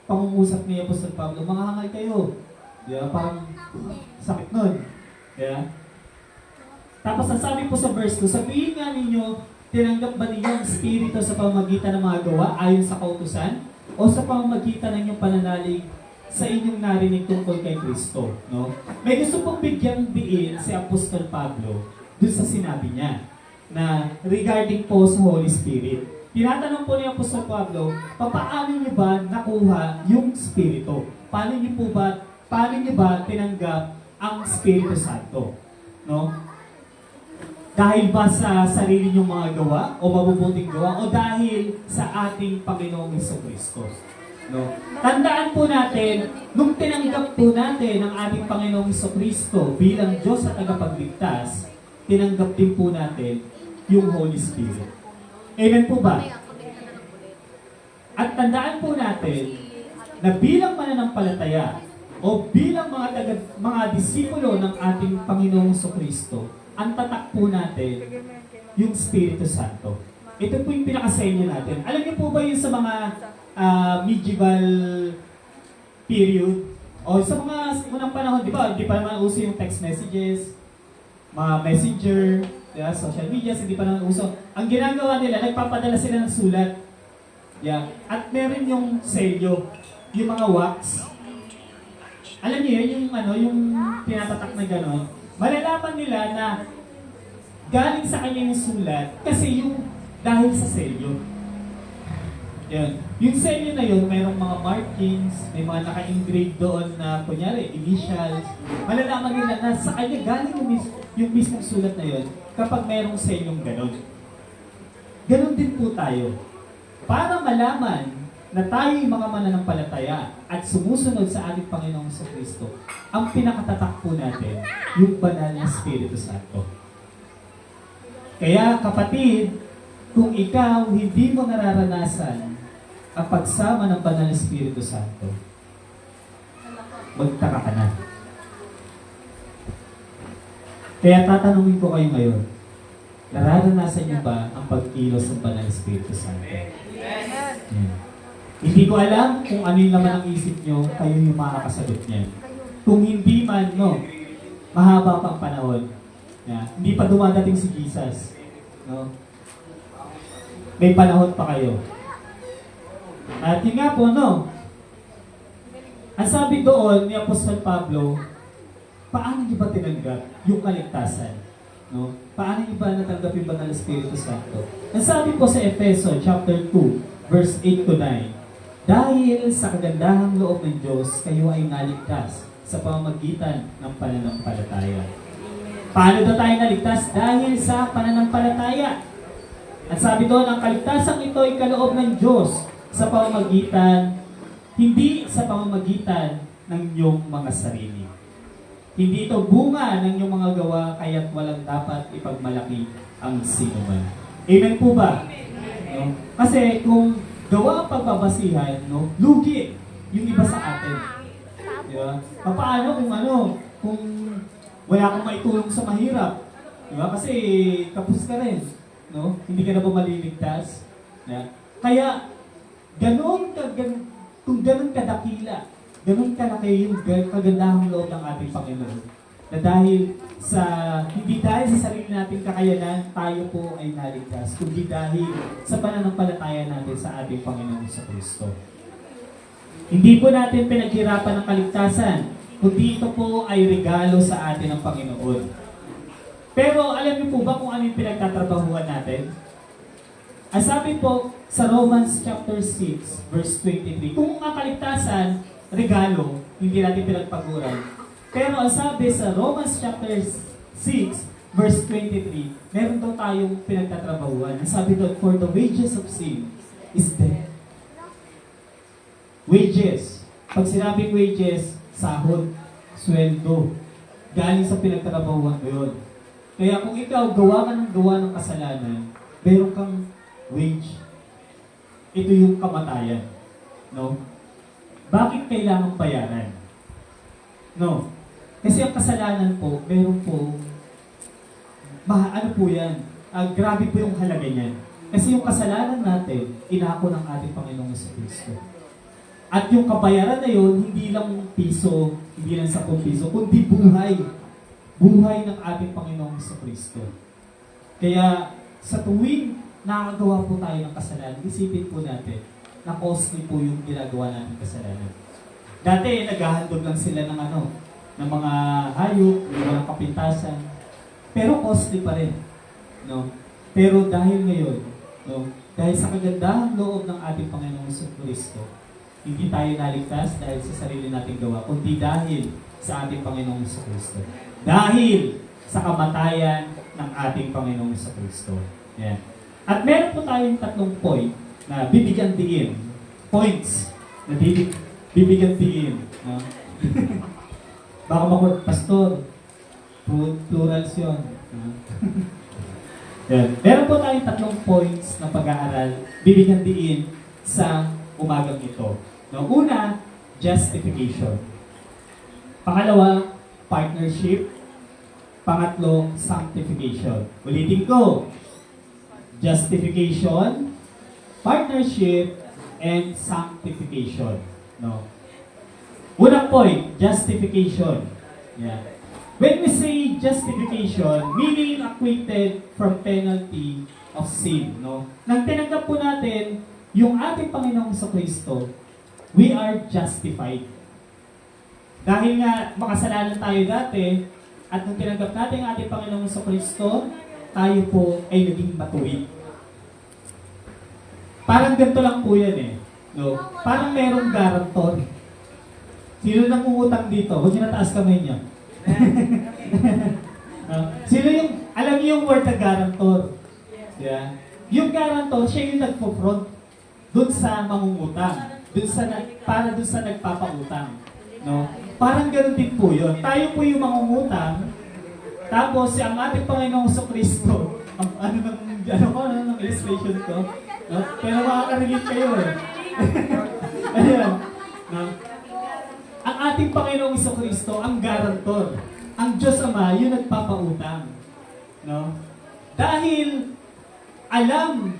pangungusap ni Apostol Pablo, mga hangal kayo. Yeah, parang sakit nun. Yeah. Tapos ang sabi po sa verse 2, sabihin nga ninyo, tinanggap ba ninyo ang Espiritu sa pamamagitan ng mga gawa ayon sa kautusan? O sa pamamagitan ng inyong pananalig sa inyong narinig tungkol kay Kristo? No? May gusto pong bigyang diin si Apostol Pablo dun sa sinabi niya na regarding po sa Holy Spirit. Tinatanong po ni Apostol Pablo, paano niyo ba nakuha yung Espiritu? Paano niyo ba tinanggap ang Espiritu Santo? No? Dahil ba sa sarili niyong mga gawa o mabubuting gawa o dahil sa ating Panginoong Jesucristo? No? Tandaan po natin, nung tinanggap po natin ang ating Panginoong Jesucristo bilang Diyos at tagapagligtas, tinanggap din po natin yung Holy Spirit. Amen po ba? At tandaan po natin na bilang mananampalataya o bilang mga disipulo ng ating Panginoong Jesucristo, ang tatak po natin, yung Espiritu Santo. Ito po yung pinakasenyo natin. Alam niyo po ba yun sa mga medieval period? O sa mga unang panahon, di ba? Hindi pa naman uso yung text messages, mga messenger, yeah, social media, hindi pa naman uso. Ang ginagawa nila, nagpapadala sila ng sulat. Yeah. At meron yung selyo, yung mga wax. Alam niyo yun, yung tinatatak na gano'n. Malalaman nila na galing sa kanya yung sulat kasi yung dahil sa selyo. Yan. Yung selyo na yun, mayroong mga markings, may mga naka-engrave doon na kunyari, initials. Malalaman nila na sa kanya galing yung mismong sulat na yun kapag mayroong selyong ganon. Ganon din po tayo. Para malaman na tayo yung mga mananampalataya at sumusunod sa ating Panginoong Jesucristo, ang pinakatatak po natin, yung banal na Espiritu Santo. Kaya kapatid, kung ikaw hindi mo nararanasan ang pagsama ng Banal na Espiritu Santo, magtaka ka na. Kaya tatanungin ko kayo ngayon, nararanasan niyo ba ang pagkilos ng Banal na Espiritu Santo? Yan. Hindi ko alam kung ano yung laman ng isip niyo, kayo yung makakasagot niyan. Kung hindi man, no, mahaba pang panahon. Yeah. Hindi pa dumadating si Jesus. No? May panahon pa kayo. At yun nga po, no? Ang sabi doon ni Apostol Pablo, paano niyo ba tinanggap yung kaligtasan? No? Paano niyo ba natanggap yung Banal na Espiritu Santo? Ang sabi po sa Efeso chapter 2, verse 8 to 9, dahil sa kagandahang loob ng Diyos, kayo ay naligtas sa pamamagitan ng pananampalataya. Paano daw tayo naligtas? Dahil sa pananampalataya. At sabi doon, ang kaligtasan ito ay kaloob ng Diyos sa pamamagitan, hindi sa pamamagitan ng iyong mga sarili. Hindi ito bunga ng iyong mga gawa, kaya't walang dapat ipagmalaki ang sinuman. Amen po ba? No? Kasi kung gawa ang pagbabasihan, no, lugi yung iba sa atin. Diba? Paano kung wala kang maitulong sa mahirap? Diba? Kasi kapos ka rin. No? Hindi ka na ba maliligtas? Yeah. Kaya, kung ganun kadakila, ganun kalaki yung kagandahang loob ng ating Panginoon. Na hindi dahil sa sarili nating kakayanan, tayo po ay naligtas. Kundi dahil sa pananampalataya natin sa ating Panginoon sa Kristo. Hindi po natin pinaghirapan ng kaligtasan, kundi ito po ay regalo sa atin ng Panginoon. Pero alam niyo po ba kung ano yung pinagtatrabahuan natin? Ang sabi po sa Romans chapter 6, verse 23, kung ang kaligtasan, regalo, hindi natin pinagpaguran. Pero ang sabi sa Romans chapter 6, verse 23, meron daw tayong pinagtatrabahuan. Ang sabi doon, for the wages of sin is death. Wages. Pag sinabing wages, sahod, sweldo. Galing sa pinagtatrabahuan mo yun. Kaya kung ikaw gawa ng kasalanan, meron kang wage. Ito yung kamatayan. No? Bakit kailangan bayaran? No. Kasi ang kasalanan po, meron po, ano po yan? Grabe po yung halaga niyan. Kasi yung kasalanan natin, inako ng ating Panginoong Kristo. At yung kabayaran na yun, hindi lang piso, hindi lang 10 piso, kundi buhay. Buhay ng ating Panginoong Kristo. Kaya sa tuwing nakagawa po tayo ng kasalanan, isipin po natin na costly po yung ginagawa natin kasalanan. Dati, naghahandog lang sila ng ng mga hayop, ng mga kapintasan. Pero costly pa rin. No? Pero dahil ngayon, no, dahil sa kagandahang loob ng ating Panginoong Kristo, hindi tayo naligtas dahil sa sarili nating gawa, kundi dahil sa ating Panginoong Kristo. Dahil sa kamatayan ng ating Panginoong Kristo. Yan. At meron po tayong 3 point na bibigyan diin. Points na bibigyan diin. No? Baka pastor, plurals yun. Yan. Meron po tayong 3 points na pag-aaral, bibigyan diin sa umagang ito. No? Una, justification. Pangalawa, partnership. Pangatlo, sanctification. Ulitin ko. Justification, partnership, and sanctification. No? Unang point, justification. Yeah. When we say justification, meaning acquitted from penalty of sin. No? Nang tinanggap po natin yung ating Panginoong Kristo, we are justified. Dahil nga makasalanan tayo dati, at nung tinanggap natin ang ating Panginoong Kristo, tayo po ay naging matuwid. Parang ganito lang po yan eh. No? Parang merong garantor. Sino nang umutang dito? Huwag niyo nataas kamay niya. Sino yung, alam niyo yung word na garantor? Yeah. Yung garantor, siya yung nagpo-front dun sa mangungutang. Para dun sa nagpapautang. No? Parang ganoon din po yun. Tayo po yung mangungutang, tapos ang ating Panginoong Kristo, ano ng illustration ko? No? Pero makaka-relate kayo eh. Ayan. No? Ang ating Panginoong Jesucristo, ang garantor. Ang Diyos Ama, yung nagpapautang. No? Dahil alam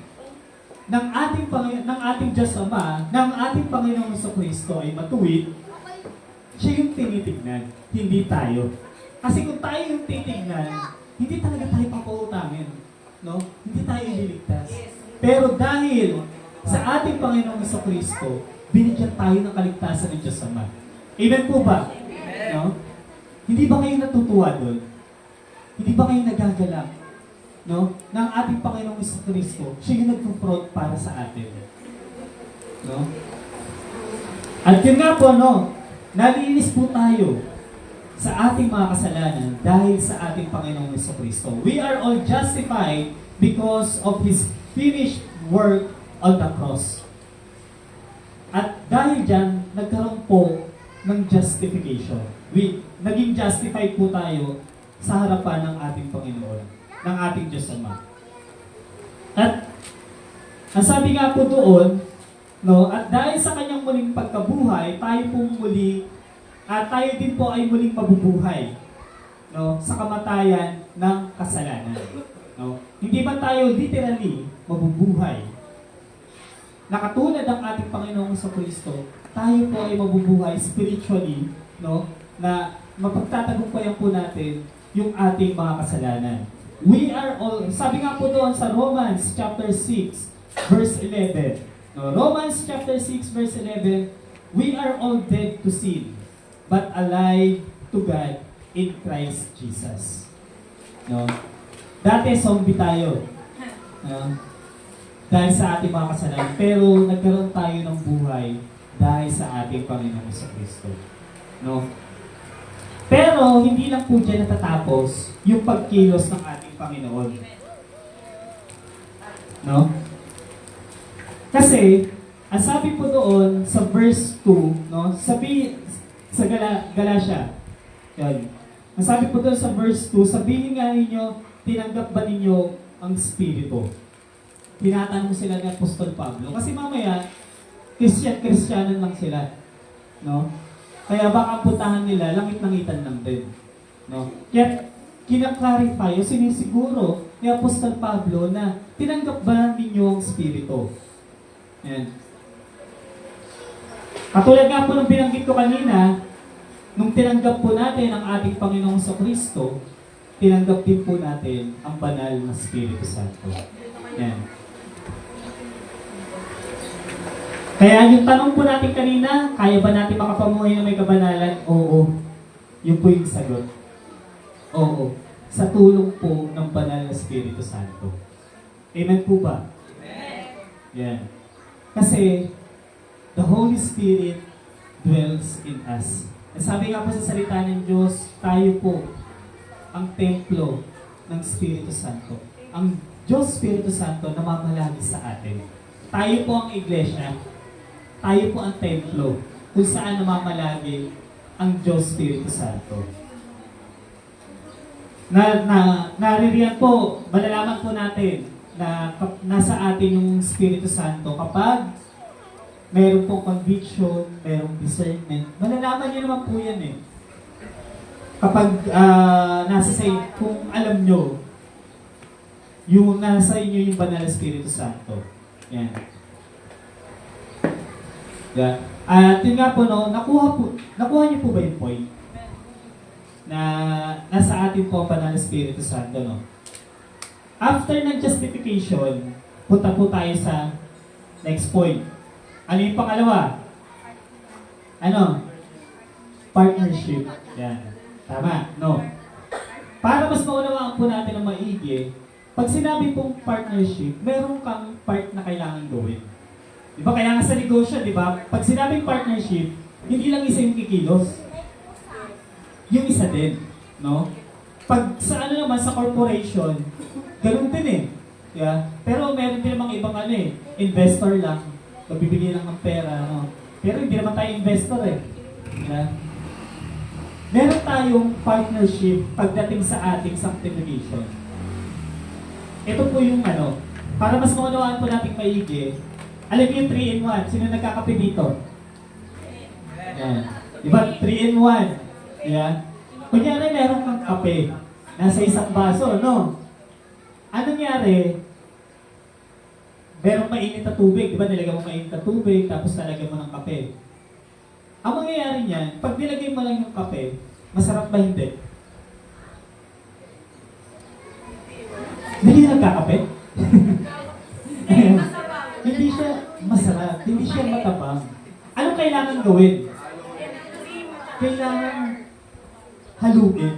ng ating Diyos Ama, ng ating Panginoong Jesucristo ay matuwid, siya yung tinitignan, hindi tayo. Kasi kung tayo yung titignan, hindi talaga tayo papautangin. No? Hindi tayo ililigtas. Pero dahil sa ating Panginoong Jesucristo, binigyan tayo ng kaligtasan ng Diyos Ama. Amen po ba? No? Hindi ba kayo natutuwa doon? Hindi ba kayo nagagalak? No? Ng ating Panginoong Jesucristo, siya yung nag-confront para sa atin. No? At yun nga po, no? Nalinis po tayo sa ating mga kasalanan dahil sa ating Panginoong Jesucristo. We are all justified because of His finished work on the cross. At dahil dyan, nagkaroon po ng justification. Naging justified po tayo sa harapan ng ating Panginoon, ng ating Diyos Ama. At ang sabi nga po doon, no, at dahil sa kanyang muling pagkabuhay, tayo din po ay muling mabubuhay, no, sa kamatayan ng kasalanan. No? Hindi ba tayo literally mabubuhay? Nakatulad ang ating Panginoong Jesucristo, tayo po ay mabubuhay spiritually, no, na mapagtatagumpayan po natin yung ating mga kasalanan. We are all, sabi nga po doon sa Romans chapter 6, verse 11. No, Romans chapter 6, verse 11, we are all dead to sin, but alive to God in Christ Jesus. No? Dati zombie tayo. No? Dahil sa ating mga kasalanan. Pero nagkaroon tayo ng buhay dahil sa ating Panginoong Jesucristo. No? Pero hindi lang po dyan natatapos yung pagkilos ng ating Panginoon. No? Kasi, ang sabi po doon sa verse 2, no? Sabi sa Galatia, yun. Ang sabi po doon sa verse 2, sabihin nga ninyo, tinanggap ba ninyo ang Espiritu? Tinatanong sila ni Apostol Pablo. Kasi mamaya, Kristyanan lang sila. No? Kaya baka puntahan nila, langit-langitan lang din. No? Kaya kinaklarify o sinisiguro ni Apostol Pablo na tinanggap ba ninyo ang Espiritu? Yan. Katulad nga po ng binanggit ko kanina, nung tinanggap po natin ang ating Panginoong Jesucristo, tinanggap din po natin ang banal na Espiritu Santo. Yan. Kaya yung tanong po natin kanina, kaya ba natin makapamuhay na may kabanalan? Oo. Yun po yung sagot. Oo. Sa tulong po ng banal na Espiritu Santo. Amen po ba? Amen. Yan. Kasi, the Holy Spirit dwells in us. At sabi nga po sa salita ng Diyos, tayo po ang templo ng Espiritu Santo. Ang Diyos Espiritu Santo namamalagi sa atin. Tayo po ang iglesia. Tayo po ang templo kung saan namamalagi ang Diyos Espiritu Santo. Naririyan po, malalaman po natin na nasa atin yung Espiritu Santo kapag mayroon pong conviction, mayroong discernment. Malalaman niyo naman po yan eh. Kapag nasa sa kung alam nyo, yung nasa inyo yung banal na Espiritu Santo. Yan. Yeah. At yun nga po, no, nakuha niyo po ba yung point? Na nasa atin po ang banal na Espiritu Santo, no? After ng justification, punta po tayo sa next point. Ano yung pangalawa? Ano? Partnership. Yan. Tama? No. Para mas maunawaan po natin ang maigi, pag sinabi pong partnership, meron kang part na kailangan gawin. Di ba? Kaya nga sa negosyo, di ba? Pag sinabing partnership, hindi lang isa yung kikilos. Yung isa din. No? Pag sa ano naman, sa corporation, ganun din eh. Yeah? Pero meron din namang ibang ano eh, investor lang. Magbibigay lang ng pera. No? Pero hindi naman tayo investor eh. Yeah? Meron tayong partnership pagdating sa ating sanctification. Ito po yung ano, para mas maunawaan po natin maigi, Alam niyo yung 3 in 1. Sino nagkakape dito? Yan. Diba? 3 in 1. Yan. Kunyari, meron kang kape. Nasa isang baso, no? Anong nangyari? Merong mainit na tubig. Diba? Nilagyan mo mainit na tubig, tapos nalagyan mo ng kape. Ang mangyayari niyan, pag nilagay mo lang yung kape, masarap ba hindi? Hindi nagkakape? Hindi siya masarap, hindi siya matabang. Anong kailangan gawin? Kailangan haluin.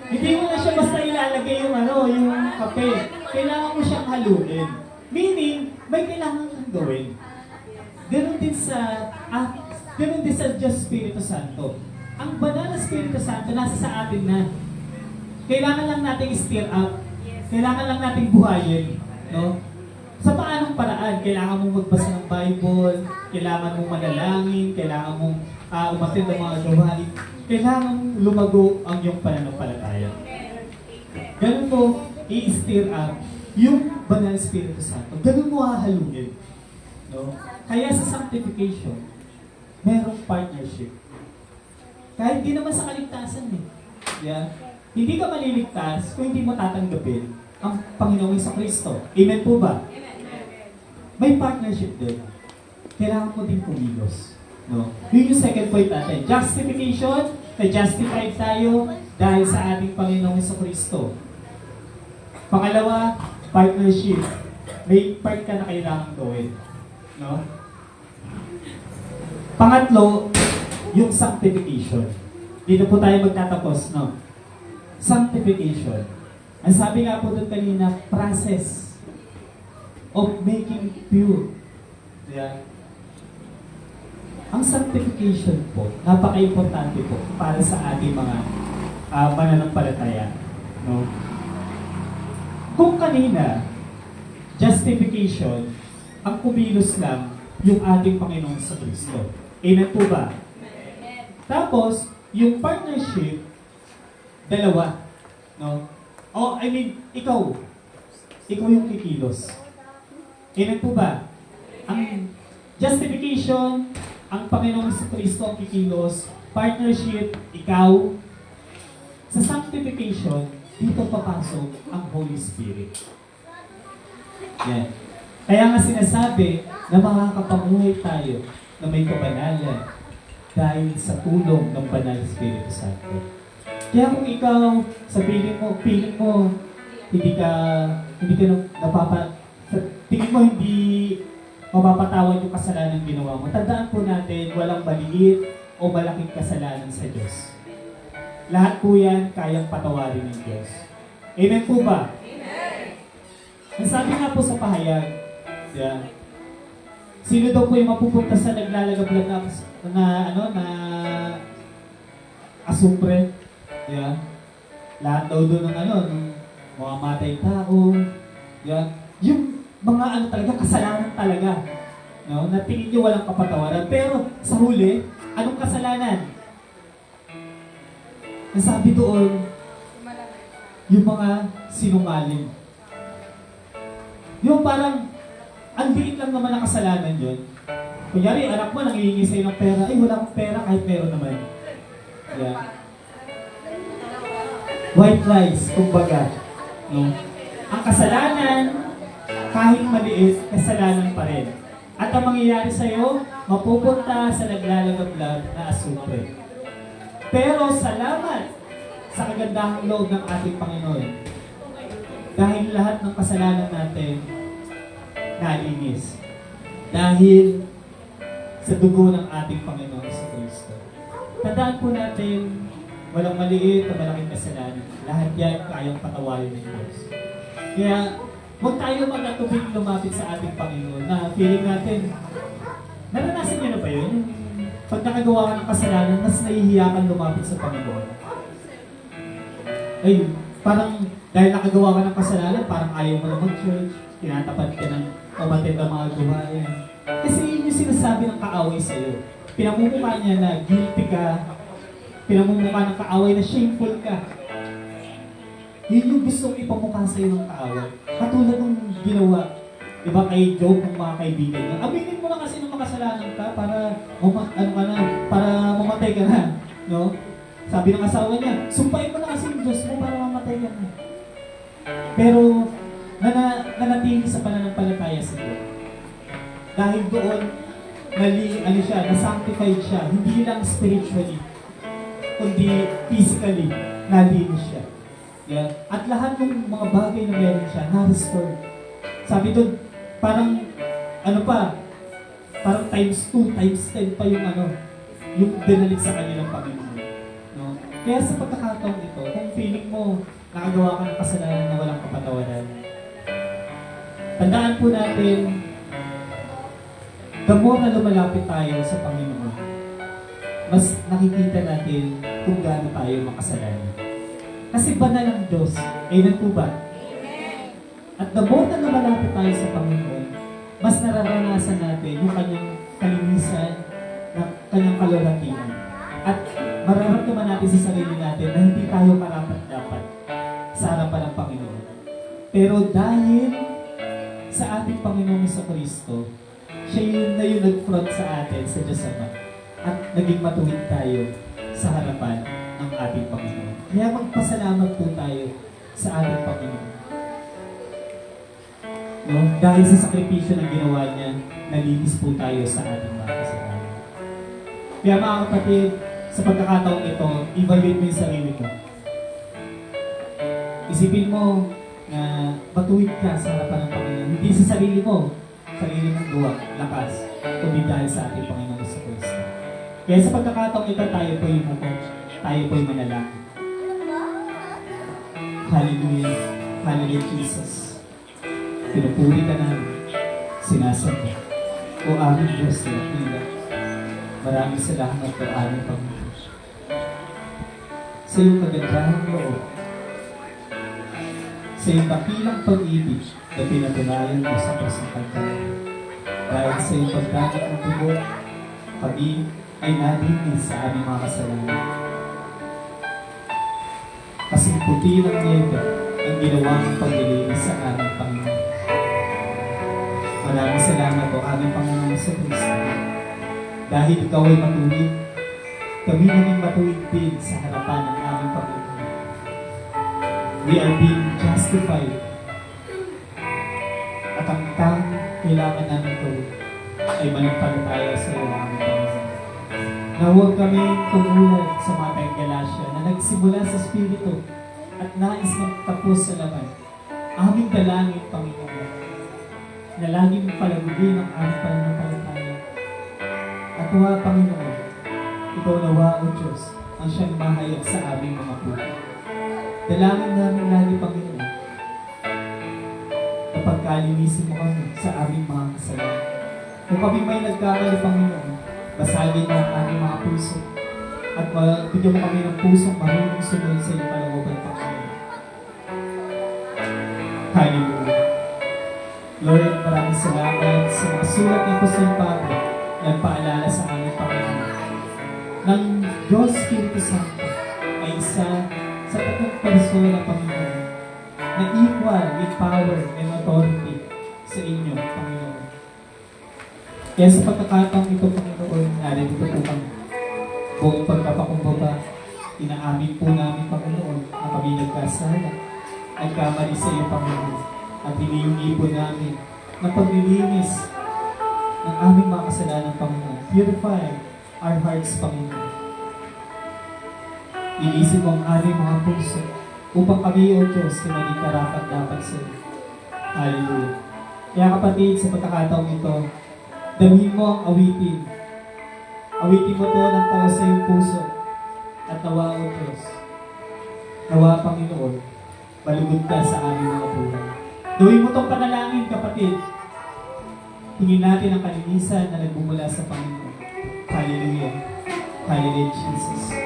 Hindi mo na siya basta ilalagay yung yung kape. Kailangan mo siyang haluin. Meaning, may kailangan kang gawin. Ganon din sa Diyos Espiritu Santo. Ang banal na Espiritu Santo nasa sa atin na. Kailangan lang nating stir up. Kailangan lang nating buhayin. No? Sa paanong paraan? Kailangan mong magbasa ng Bible, kailangan mong manalangin, kailangan mong umattend ng mga gawain, kailangan mong lumago ang iyong pananampalataya. Ganun mo i-stir up yung banal na Espiritu Santo. Ganun mo hahaluin. No? Kaya sa sanctification, merong partnership. Kahit di naman sa kaligtasan eh. Yeah? Hindi ka maliligtas kung hindi mo tatanggapin ang Panginoong Kristo. Amen po ba? May partnership din. Kailangan mo din kumilos. No? Yun yung second point natin. Justification, na-justified tayo dahil sa ating Panginoong Kristo. Pangalawa, partnership. May part ka na kailangan gawin. No? Pangatlo, yung sanctification. Dito po tayo magtatapos, no? Sanctification. Ang sabi nga po doon kanina, process of making pure. Yeah. Ang sanctification po, napaka-importante po para sa ating mga mananampalataya. No? Kung kanina, justification, ang kumilos lang yung ating Panginoong Kristo. Amen po ba? Tapos, yung partnership, dalawa. No? Ikaw yung kikilos. Amen po ba? Ang justification, ang Panginoong Kristo ang kikilos. Partnership, ikaw. Sa sanctification, dito papasok ang Holy Spirit. Yan. Kaya nga sinasabi na makakapamuhay tayo na may kabanalan dahil sa tulong ng Banal Espiritu Santo. Kaya kung ikaw, sa feeling mo, hindi ka sa tingin mo hindi mapapatawad yung kasalanan ginawa mo, tandaan po natin, walang maliit o malaking kasalanan sa Diyos. Lahat po yan kayang patawarin ng Diyos. Amen po ba? Amen! Ang sabi nga po sa pahayag, sino daw po yung mapupunta sa naglalagablag na asupre? Yeah. Lahat daw doon ng mamamatay tao. Yeah. Yung mga talaga, kasalanan talaga. No? Na tingin nyo walang kapatawaran. Pero sa huli, anong kasalanan? Nasabi doon, yung mga sinungaling. Yung parang, ang liit lang naman ang kasalanan yun. Kunyari, anak mo nangihingi sa'yo ng pera, ay wala akong pera kahit meron naman. Yeah. White lies, kumbaga. No? Ang kasalanan, kahit maliit, kasalanan pa rin. At ang mangyayari sa'yo, mapupunta sa naglalagablag na asupre. Pero salamat sa kagandahang loob ng ating Panginoon. Dahil lahat ng kasalanan natin, nalinis. Dahil sa dugo ng ating Panginoon sa Kristo. Tandaan po natin, walang maliit o malaking kasalanan. Lahat yan kayang patawarin ng Diyos. Kaya, huwag tayo mag-atubig lumapit sa ating Panginoon na feeling natin, naranasan niyo na ba yun? Pag nakagawa ka ng kasalanan, mas nahihiya kang lumapit sa Panginoon. Ay, parang dahil nakagawa ka ng kasalanan, parang ayaw mo na mag-church, tinatapat ka ng umatid ang mga gawain. Kasi yun yung sinasabi ng kaaway sa'yo. Pinamumukha niya na guilty ka, pinamumukha ng kaaway na shameful ka. Yun yung gustong ipamukha sa'yo ng kaaway. Katulad ng ginawa Di ba kay Job, ng mga kaibigan niya, aminin mo na kasi nung makasalanan ka para, para mamatay ka na. No? Sabi ng asawa niya, sumpain mo na kasi yung Diyos mo para mamatay ka na. Pero, nanatili sa pananampalataya si Job. Dahil doon, na-sanctified siya, hindi lang spiritually, kundi physically, nalinis siya. Yeah. At lahat ng mga bagay na meron siya, na-restore. Sabi doon, parang times 2, times 10 pa yung yung dinalit sa kanilang Panginoon. No? Kaya sa pagkakataon ito, kung feeling mo nakagawa ka ng kasalanan na walang kapatawaran, tandaan po natin, the more na lumalapit tayo sa Panginoon, mas nakikita natin kung gaano tayo makasalanan. Kasi banal ang Diyos. Amen po ba? At the more na lumalapit tayo sa Panginoon, mas nararanasan natin yung kanyang kalinisan, kanyang kaloratinan. At mararamdaman natin sa sarili natin na hindi tayo marapat-dapat sa harapan ng Panginoon. Pero dahil sa ating Panginoon sa Kristo, siya yun na yung nag-front sa atin sa Diyos Ama. At naging matuwid tayo sa harapan ng ating Panginoon. Kaya magpasalamat po tayo sa ating Panginoon. No? Dahil sa sakripisyo na ginawa niya, nalinis po tayo sa ating mga kasalanan. Kaya mga kapatid, sa pagkakataong ito, evaluate mo yung sarili mo. Isipin mo na matuwid ka sa harapan ng Panginoon. Hindi sa sarili mo, sarili mong duwag, lakas, kundi dahil sa ating Panginoon sa Kristo. Kaya sa pagkakataong ito, tayo po yung manalangin. Hallelujah. Hallelujah, Jesus. Pinupuri ka namin. Sinasamba. O aming Diyos na pila. Maraming salamat po aming Panginoon. Sa iyong magandahang loob. Sa iyong dakilang pag-ibig na pinatunayan mo sa krusang Kalbaryo. Dahil sa iyong pagdagat ng dugo, pag-ibig ay nalinis sa aming mga kasalanan. Kasing puti ng niebe ang ginawa ng paglilinis sa aming Panginoon. Maraming salamat o aming Panginoon sa Kristo. Dahil ikaw ay matuwid, kami naging matuwid din sa harapan ng aming Panginoon. We are being justified. At ang kailangan namin ito ay manampalataya sa iyo, aming Panginoon. Na huwag kami tumulad sa mga taga-Galasya na nagsimula sa Espiritu at nais magtapos sa laman. Aming dalangin, Panginoon, na laging palagugin ang aming pananampalataya. At huwa, Panginoon, ikaw nawa, O Diyos, ang siyang mahayag sa aming mga puso. Dalangin namin lagi, Panginoon, na pagkalinisin mo kami sa aming mga kasalanan. Kung kami may nagkamali, Panginoon, basagin mo ang aming mga puso at bigyan mo kami ng pusong marunong sunod sa iyong kalooban, Panginoon. Hallelujah. Lord, maraming salamat sa mga sulat ng Apostol Pablo na nagpaalala sa aming Panginoon ng Diyos Espiritu Santo ay isa sa tatlong persona, Panginoon, na equal with power and authority sa inyo, Panginoon. Kaya sa pagkakataong ito, Panginoon, narito po kami. Buong pagkapakumbaba, inaamin po namin, Panginoon, na kami nagkasala, nagkamali sa iyo, Panginoon, at hiniyungi po namin na paglilinis ng aming mga kasalanan, Panginoon. Purify our hearts, Panginoon. Iisip mo ang aming mga puso upang kami, O Diyos, na maging karapat-dapat sa iyo. Hallelujah. Kaya kapatid, sa pagkakataong ito, damhin mo ang awitin. Awitin mo to ng taos sa iyong puso. At nawa, O Diyos, nawa, Panginoon, malugod ka sa aming mga buhay. Gawin mo itong panalangin, kapatid. Tingin natin ang kalinisan na nagbumula sa Panginoon. Hallelujah. Hallelujah, Jesus.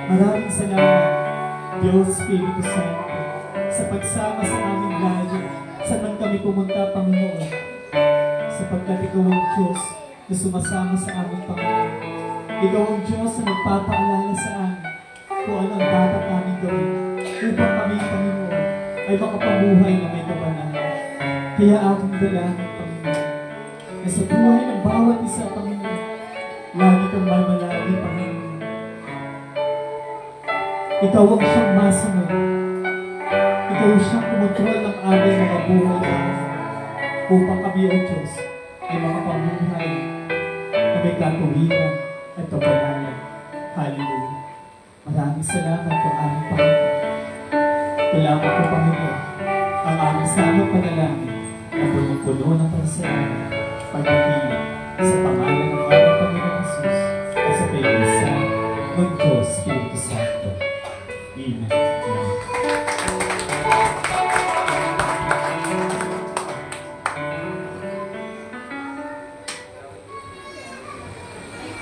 Maraming salamat, Diyos Espiritu Santo, sa pagsama sa aming lagi, saan man kami pumunta, Panginoon, sapagkat Ikaw ang Diyos na sumasama sa aming Panginoon. Ikaw ang Diyos na nagpapaalala sa amin kung ano ang dapat namin gawin upang kami, Panginoon, ay makapabuhay na may kabanalan. Kaya aking dalangin, Panginoon, na sa buhay ng bawat isa, Panginoon, lagi kang mamalagi, Panginoon. Ikaw ang siyang masunod. Ikaw ang siyang kumontrol ng aming mga buhay, Panginoon, upang kami, O Diyos, ay makapabuhay na may katuwiran at kabanalan. Hallelujah. Maraming salamat po aming Panginoon. Salamat po, Panginoon, ang aming samang panalangin na punong-puno ng pasalamat, pagpapili sa pangalan ng aming Panginoon Jesus at sa pag-isa ng Diyos Espiritu Santo. Amen. Amen.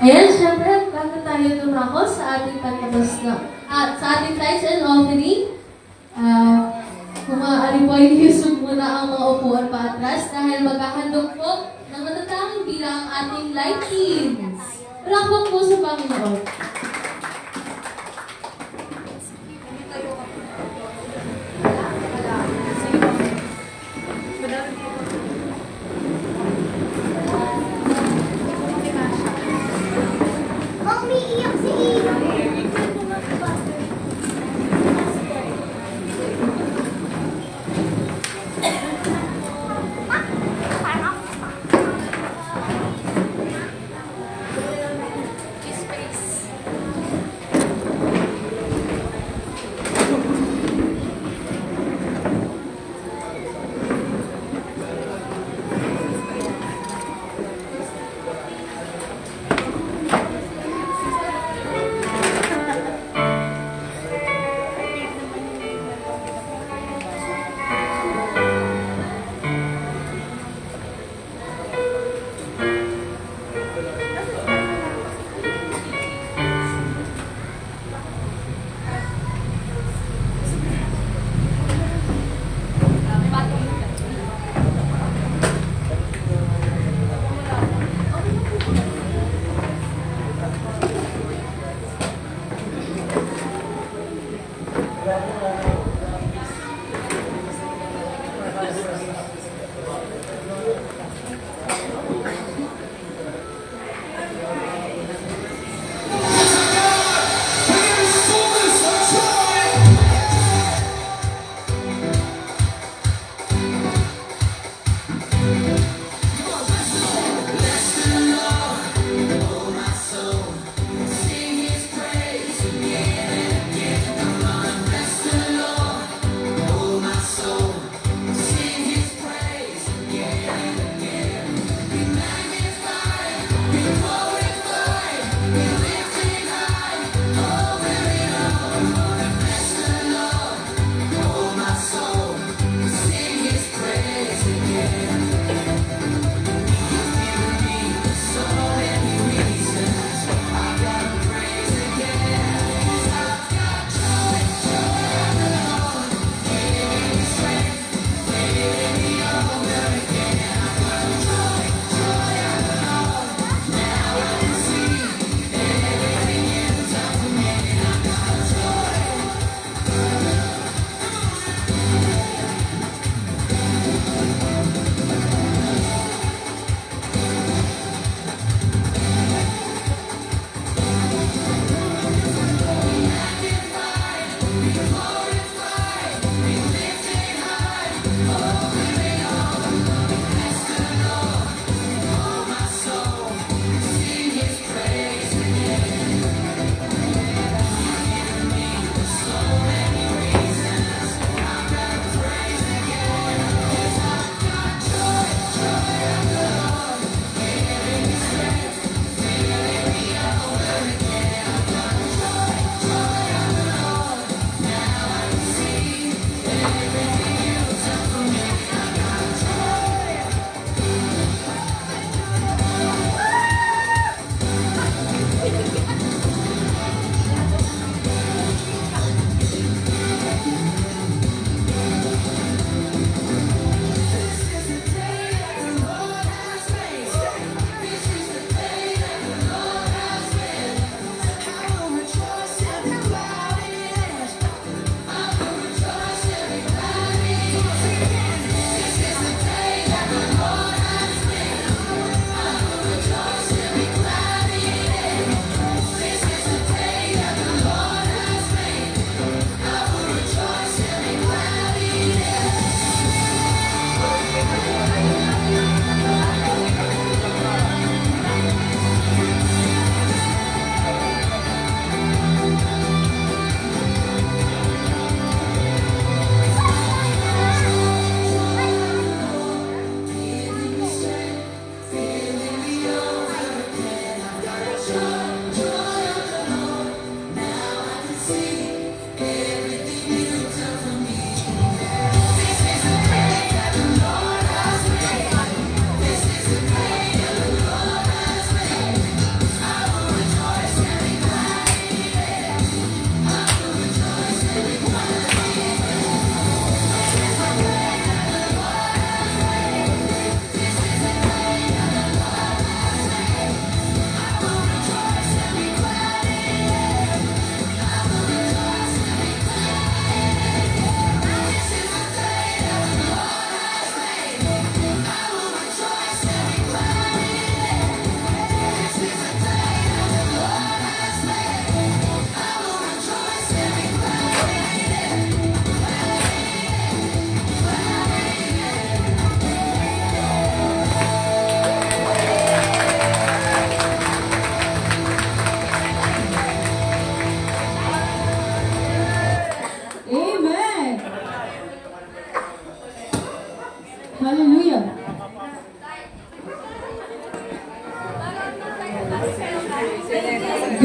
Ayan, syempre, bago tayo dumako sa ating pagkabas na, at sa ating tithes and offering, kung maaari po ay iusog muna ang mga upuan pa atras dahil maghahandog po ng matatanging bilang ating light teams. Rakbang po sa Panginoon.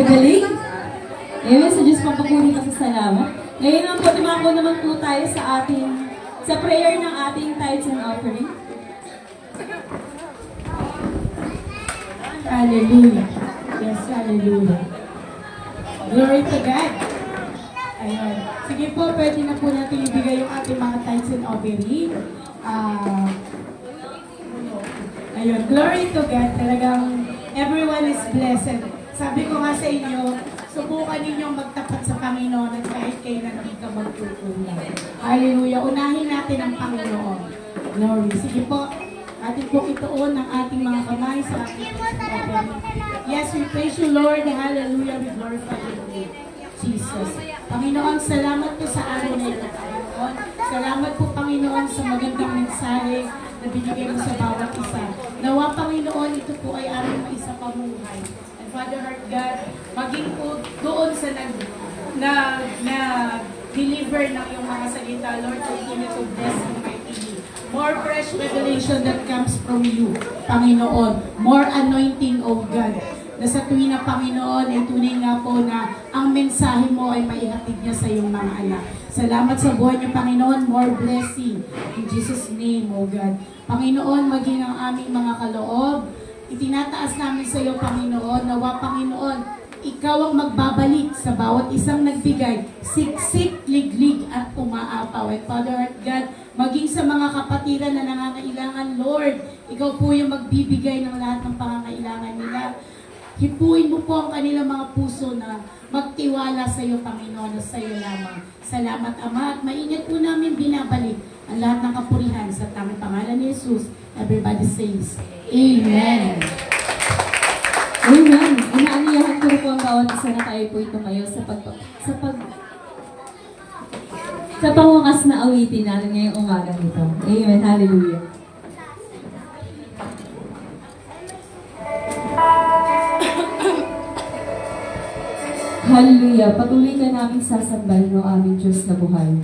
Gagaling. Amen. Sa Diyos papakuri pa sa salamat. Ngayon naman po, dumako naman po tayo sa prayer ng ating tithes and offering. Hallelujah. Yes, hallelujah. Glory to God. Ayun. Sige po, pwede na po natin ibigay yung ating mga tithes and offering. Ayun, glory to God. Talagang everyone is blessed. Sabi ko nga sa inyo, subukan ninyong magtapat sa Panginoon at kahit kailan di ka magkukulang. Hallelujah. Unahin natin ang Panginoon. Glory. Sige po. Atin po ituon ang ating mga kamay sa ating offering. Yes, we praise you, Lord. Hallelujah. We glorify you, Lord. Jesus. Panginoon, salamat po sa araw na ito, Panginoon. Salamat po, Panginoon, sa magandang mensahe na binigay mo sa bawat isa. Nawa, Panginoon, ito po ay aming maisa pamuhay. And Father, Heart God, maging po doon sa deliver ng iyong mga salita, Lord, continue to bless and mightily. More fresh revelation that comes from you, Panginoon. More anointing, O God. Na sa tuwing na Panginoon ay tunay nga po na ang mensahe mo ay maihatid niya sa iyong mga anak. Salamat sa buhay niyo, Panginoon. More blessing. In Jesus' name, O God. Panginoon, maging ang aming mga kaloob. Itinataas namin sa iyo, Panginoon. Nawa, Panginoon, ikaw ang magbabalik sa bawat isang nagbigay, siksik, liglig, at umaapaw. And Father God, maging sa mga kapatiran na nangangailangan, Lord, ikaw po yung magbibigay ng lahat ng pangangailangan nila. Hipuin mo po ang kanilang mga puso na magtiwala sa iyo, Panginoon, at sa iyo lamang. Salamat, Ama, at maingat po namin binabalik ang lahat ng kapurihan sa tamang pangalan ni Jesus. Everybody says, Amen. Amen. Inaaniyahan ko po ang bawat isa na tayo po tumayo sa pangwakas na awitin natin ngayong umaga nito. Amen. Hallelujah. Hallelujah. Patuloy ka namin sasambal ng aming Diyos na buhay.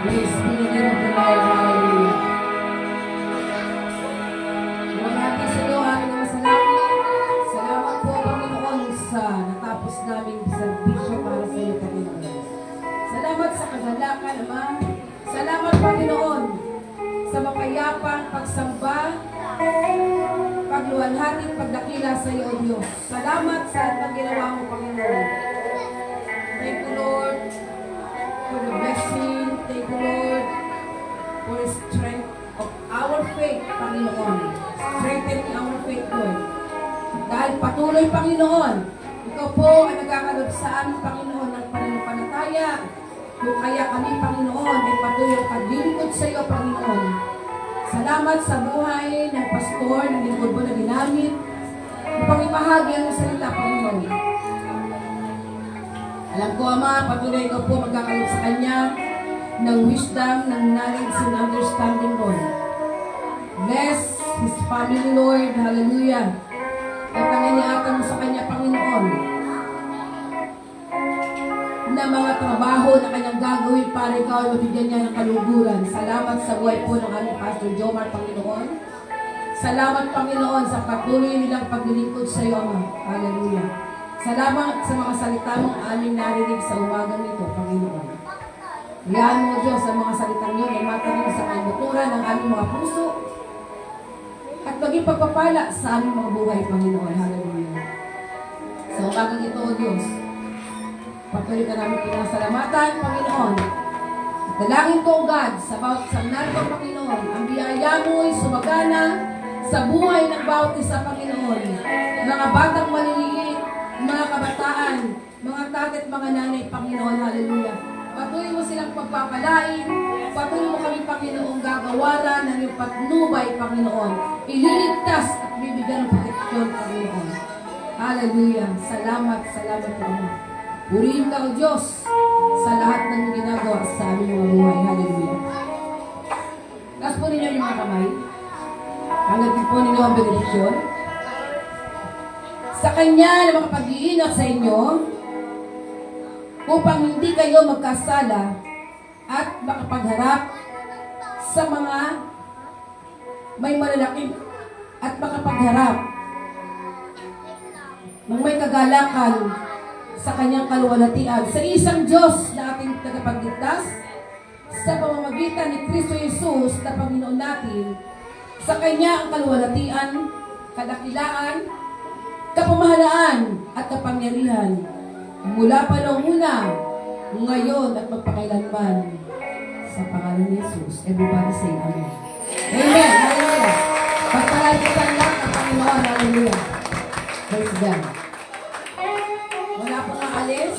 Praise be the name of the Lord. Hallelujah. Huwag natin sa iyo, aming mga salamat. Salamat po, Panginoon, sa natapos naming serbisyo para sa iyo, Panginoon. Salamat sa kagalakan, Ama. Salamat, Panginoon, sa mapayapang pagsamba, pagluwalhati, pagdakila sa iyo, O Diyos. Salamat sa lahat ng ginawa mo, Panginoon. amin, Panginoon, ng pananampalataya. Kung kaya kami, Panginoon, ay patuloy ang paglilingkod sa iyo, Panginoon. Salamat sa buhay ng pastor, ng lingkod mo na ginamit, upang ipahagi ang salita, Panginoon. Alam ko, Ama, patuloy ikaw po magkakalit sa kanya ng wisdom, ng knowledge, and understanding, Lord. Bless his family, Lord. Hallelujah. At ang iniatan mo sa kanya, Panginoon, na mga trabaho na kanyang gagawin para ikaw ay mabigyan niya ng kaluguran. Salamat sa buhay po ng aming Pastor Jomar, Panginoon. Salamat, Panginoon, sa patuloy nilang paglilingkod sa iyo, Ama. Hallelujah. Salamat sa mga salita mong aming narinig sa umagang ito, Panginoon. Iyan mo, Diyos, ang mga salitang yun ay matarin sa kaibuturan ng aming mga puso at maging pagpapala sa aming mga buhay, Panginoon. Hallelujah. Sa umagang ito, O Diyos, patuloy ka namin pinasalamatan, Panginoon. At dalangin ko, God, sa bawat isang narito, Panginoon, ang biyaya mo ay sumagana sa buhay ng bawat isa, Panginoon. Mga batang maliliit, mga kabataan, mga tatay at mga nanay, Panginoon. Hallelujah. Patuloy mo silang pagpapalain. Patuloy mo kami, Panginoon, gagawaran ng iyong patnubay, Panginoon. Ililigtas at bibigyan ng proteksyon, Panginoon. Hallelujah. Salamat, salamat, Panginoon. Purihin ka, O Diyos, sa lahat ng ginagawa sa aming mga buhay. Hallelujah. Taas po ninyo yung mga kamay. Tanggapin po ninyo ang benediksyon. Sa Kanya na makapag-iingat sa inyo, upang hindi kayo magkasala at makapagharap sa mga may malalaking at makapagharap ng may kagalakan sa kanyang kaluwalhatian sa isang Diyos na ating tagapagligtas sa pamamagitan ni Kristo Jesus na Panginoon natin. Sa Kanya ang kaluwalhatian, kadakilaan, kapamahalaan at kapangyarihan mula pa noong una, ngayon at magpakailanman. Sa pangalan ni Jesus, everybody say Amen. Amen. Hallelujah. Pagpalalitan lang ang Panginoon. Hallelujah. Praise God. Wala pang maalis.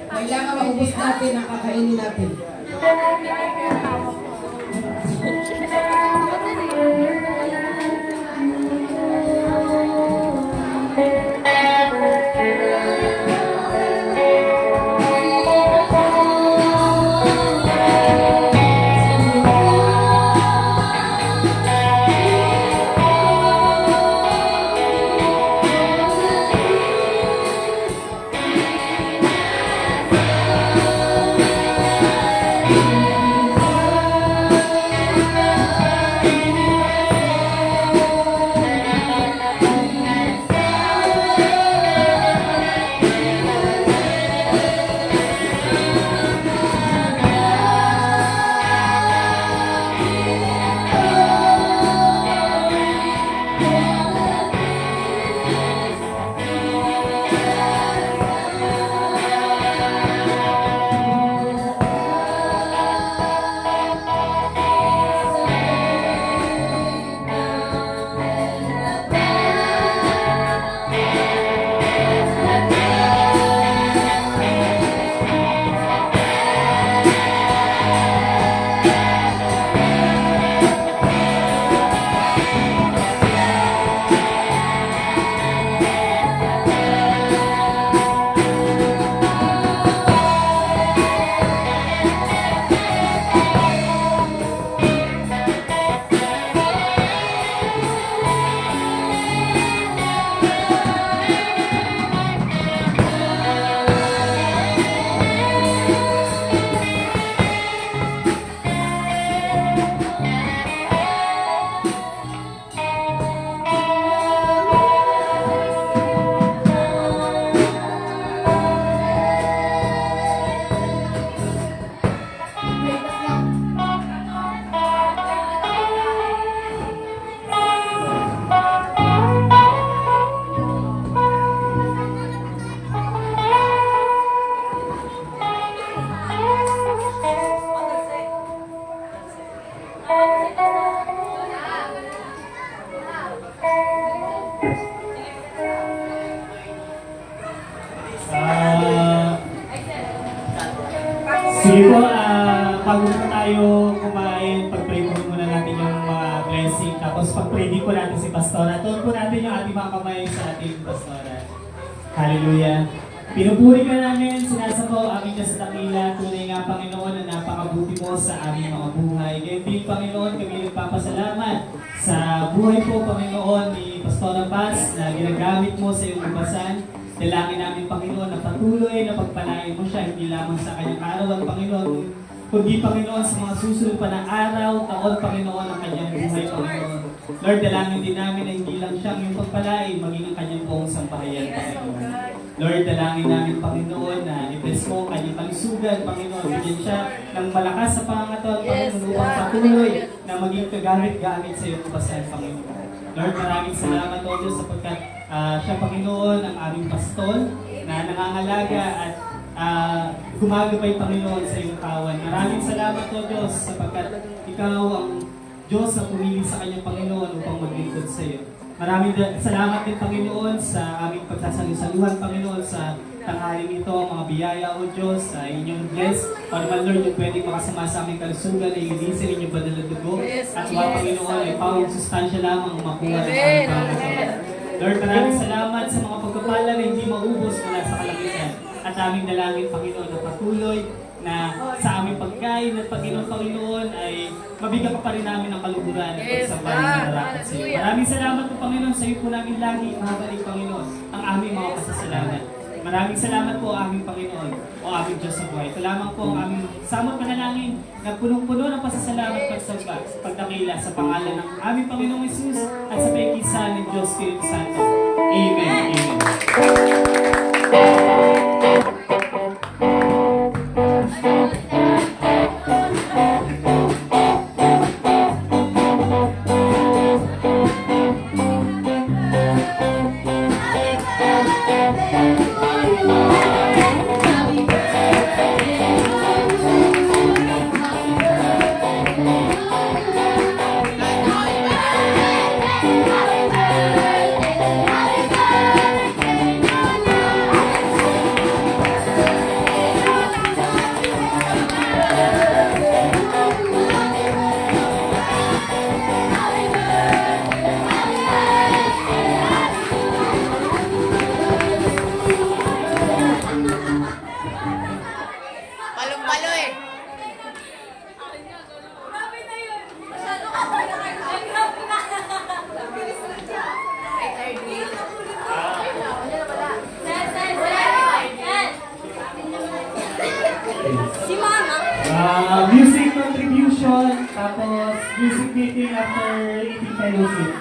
Kailangan maubos natin ang kakainin natin. Sige po, bago po tayo kumain, pag-pray po muna natin yung mga blessing. Tapos pag-pray din po natin si Pastora. Tuon po natin yung ating mga kamay sa ating Pastora. Hallelujah. Pinupuri ka namin, sinasabaw aming Diyos sa dakila. Tunay nga, Panginoon, na napakabuti mo sa aming mga buhay. Ngayon din, Panginoon, kami nagpapasalamat sa buhay po, Panginoon, ni Pastora Paz na ginagamit mo sa iyong lubasan. Dalangin namin, Panginoon, na patuloy na pagpalain mo siya, hindi lamang sa kanyang arawan, Panginoon, kundi, Panginoon, sa mga susunod pa na araw, taon, Panginoon, ang kanyang buhay, Panginoon. Lord, dalangin din namin na hindi lang siyang yung pagpalain, maging ang kanyang buong sampahayan, Panginoon. Lord, dalangin namin, Panginoon, na i-bless mo ang kanyang kalusugan, Panginoon. Bigyan siya ng malakas sa pangangatawan, Panginoon, upang patuloy na maging kagamit-gamit sa iyong kapasan, Panginoon. Lord, maraming salamat, O Diyos, sapagkat siya, Panginoon, ang aming pastol na nangangalaga at gumagabay, Panginoon, sa iyong kawan. Maraming salamat, O Diyos, sapagkat ikaw ang Diyos na pumili sa kanyang Panginoon upang maglingkod sa iyo. Maraming salamat din, Panginoon, sa aming pagsasalusaluhan, Panginoon, sa tanghaling ito, mga biyaya, O Diyos, sa inyong bless. O naman, Lord, yung pwedeng makasama sa aming kalusugan, ay linisin inyong banal na dugo. At mga Panginoon, ay pawang sustansya lamang makuha ng aming Panginoon. Lord, maraming salamat sa mga pagkapala na hindi maubos mula sa kalangitan. At aming dalangin, Panginoon, na patuloy na sa aming pagkain at Panginoon ay mabigyan ka pa rin namin ng kaluguran at pagsamba ng nararapat sa iyo. Maraming salamat po, Panginoon, sa iyo po namin lagi mahabalik, Panginoon, ang aming mga pasasalamat. Maraming salamat po, aming Panginoon, o aming Diyos sa buhay. Ito lamang po ang aming samot panalangin na punong-puno ng pasasalamat at pagdakila sa pangalan ng aming Panginoong Hesus at sa pagkisa ng Diyos Espiritu Santo. Amen. Amen. Palong-palo eh. Si Mama. Music contribution, tapos music meeting after eating fellowship.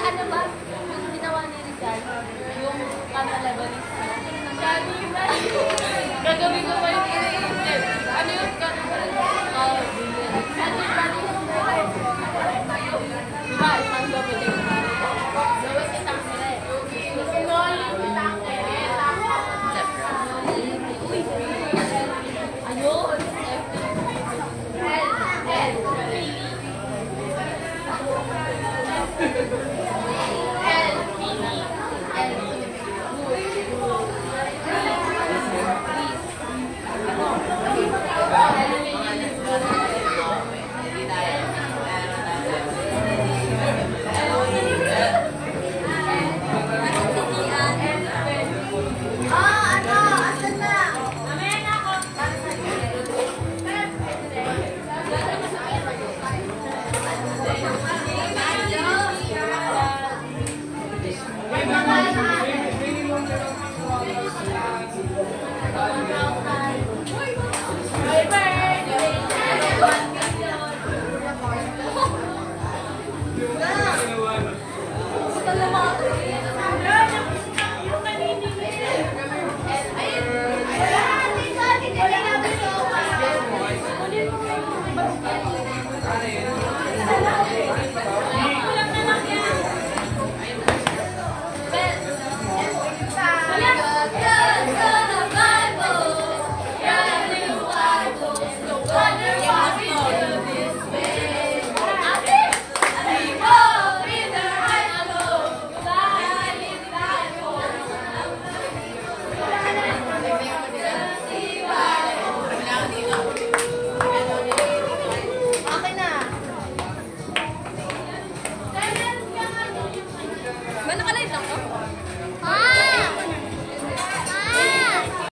Ano ba? Yung ginawa ni Rizal? Yung lebalista.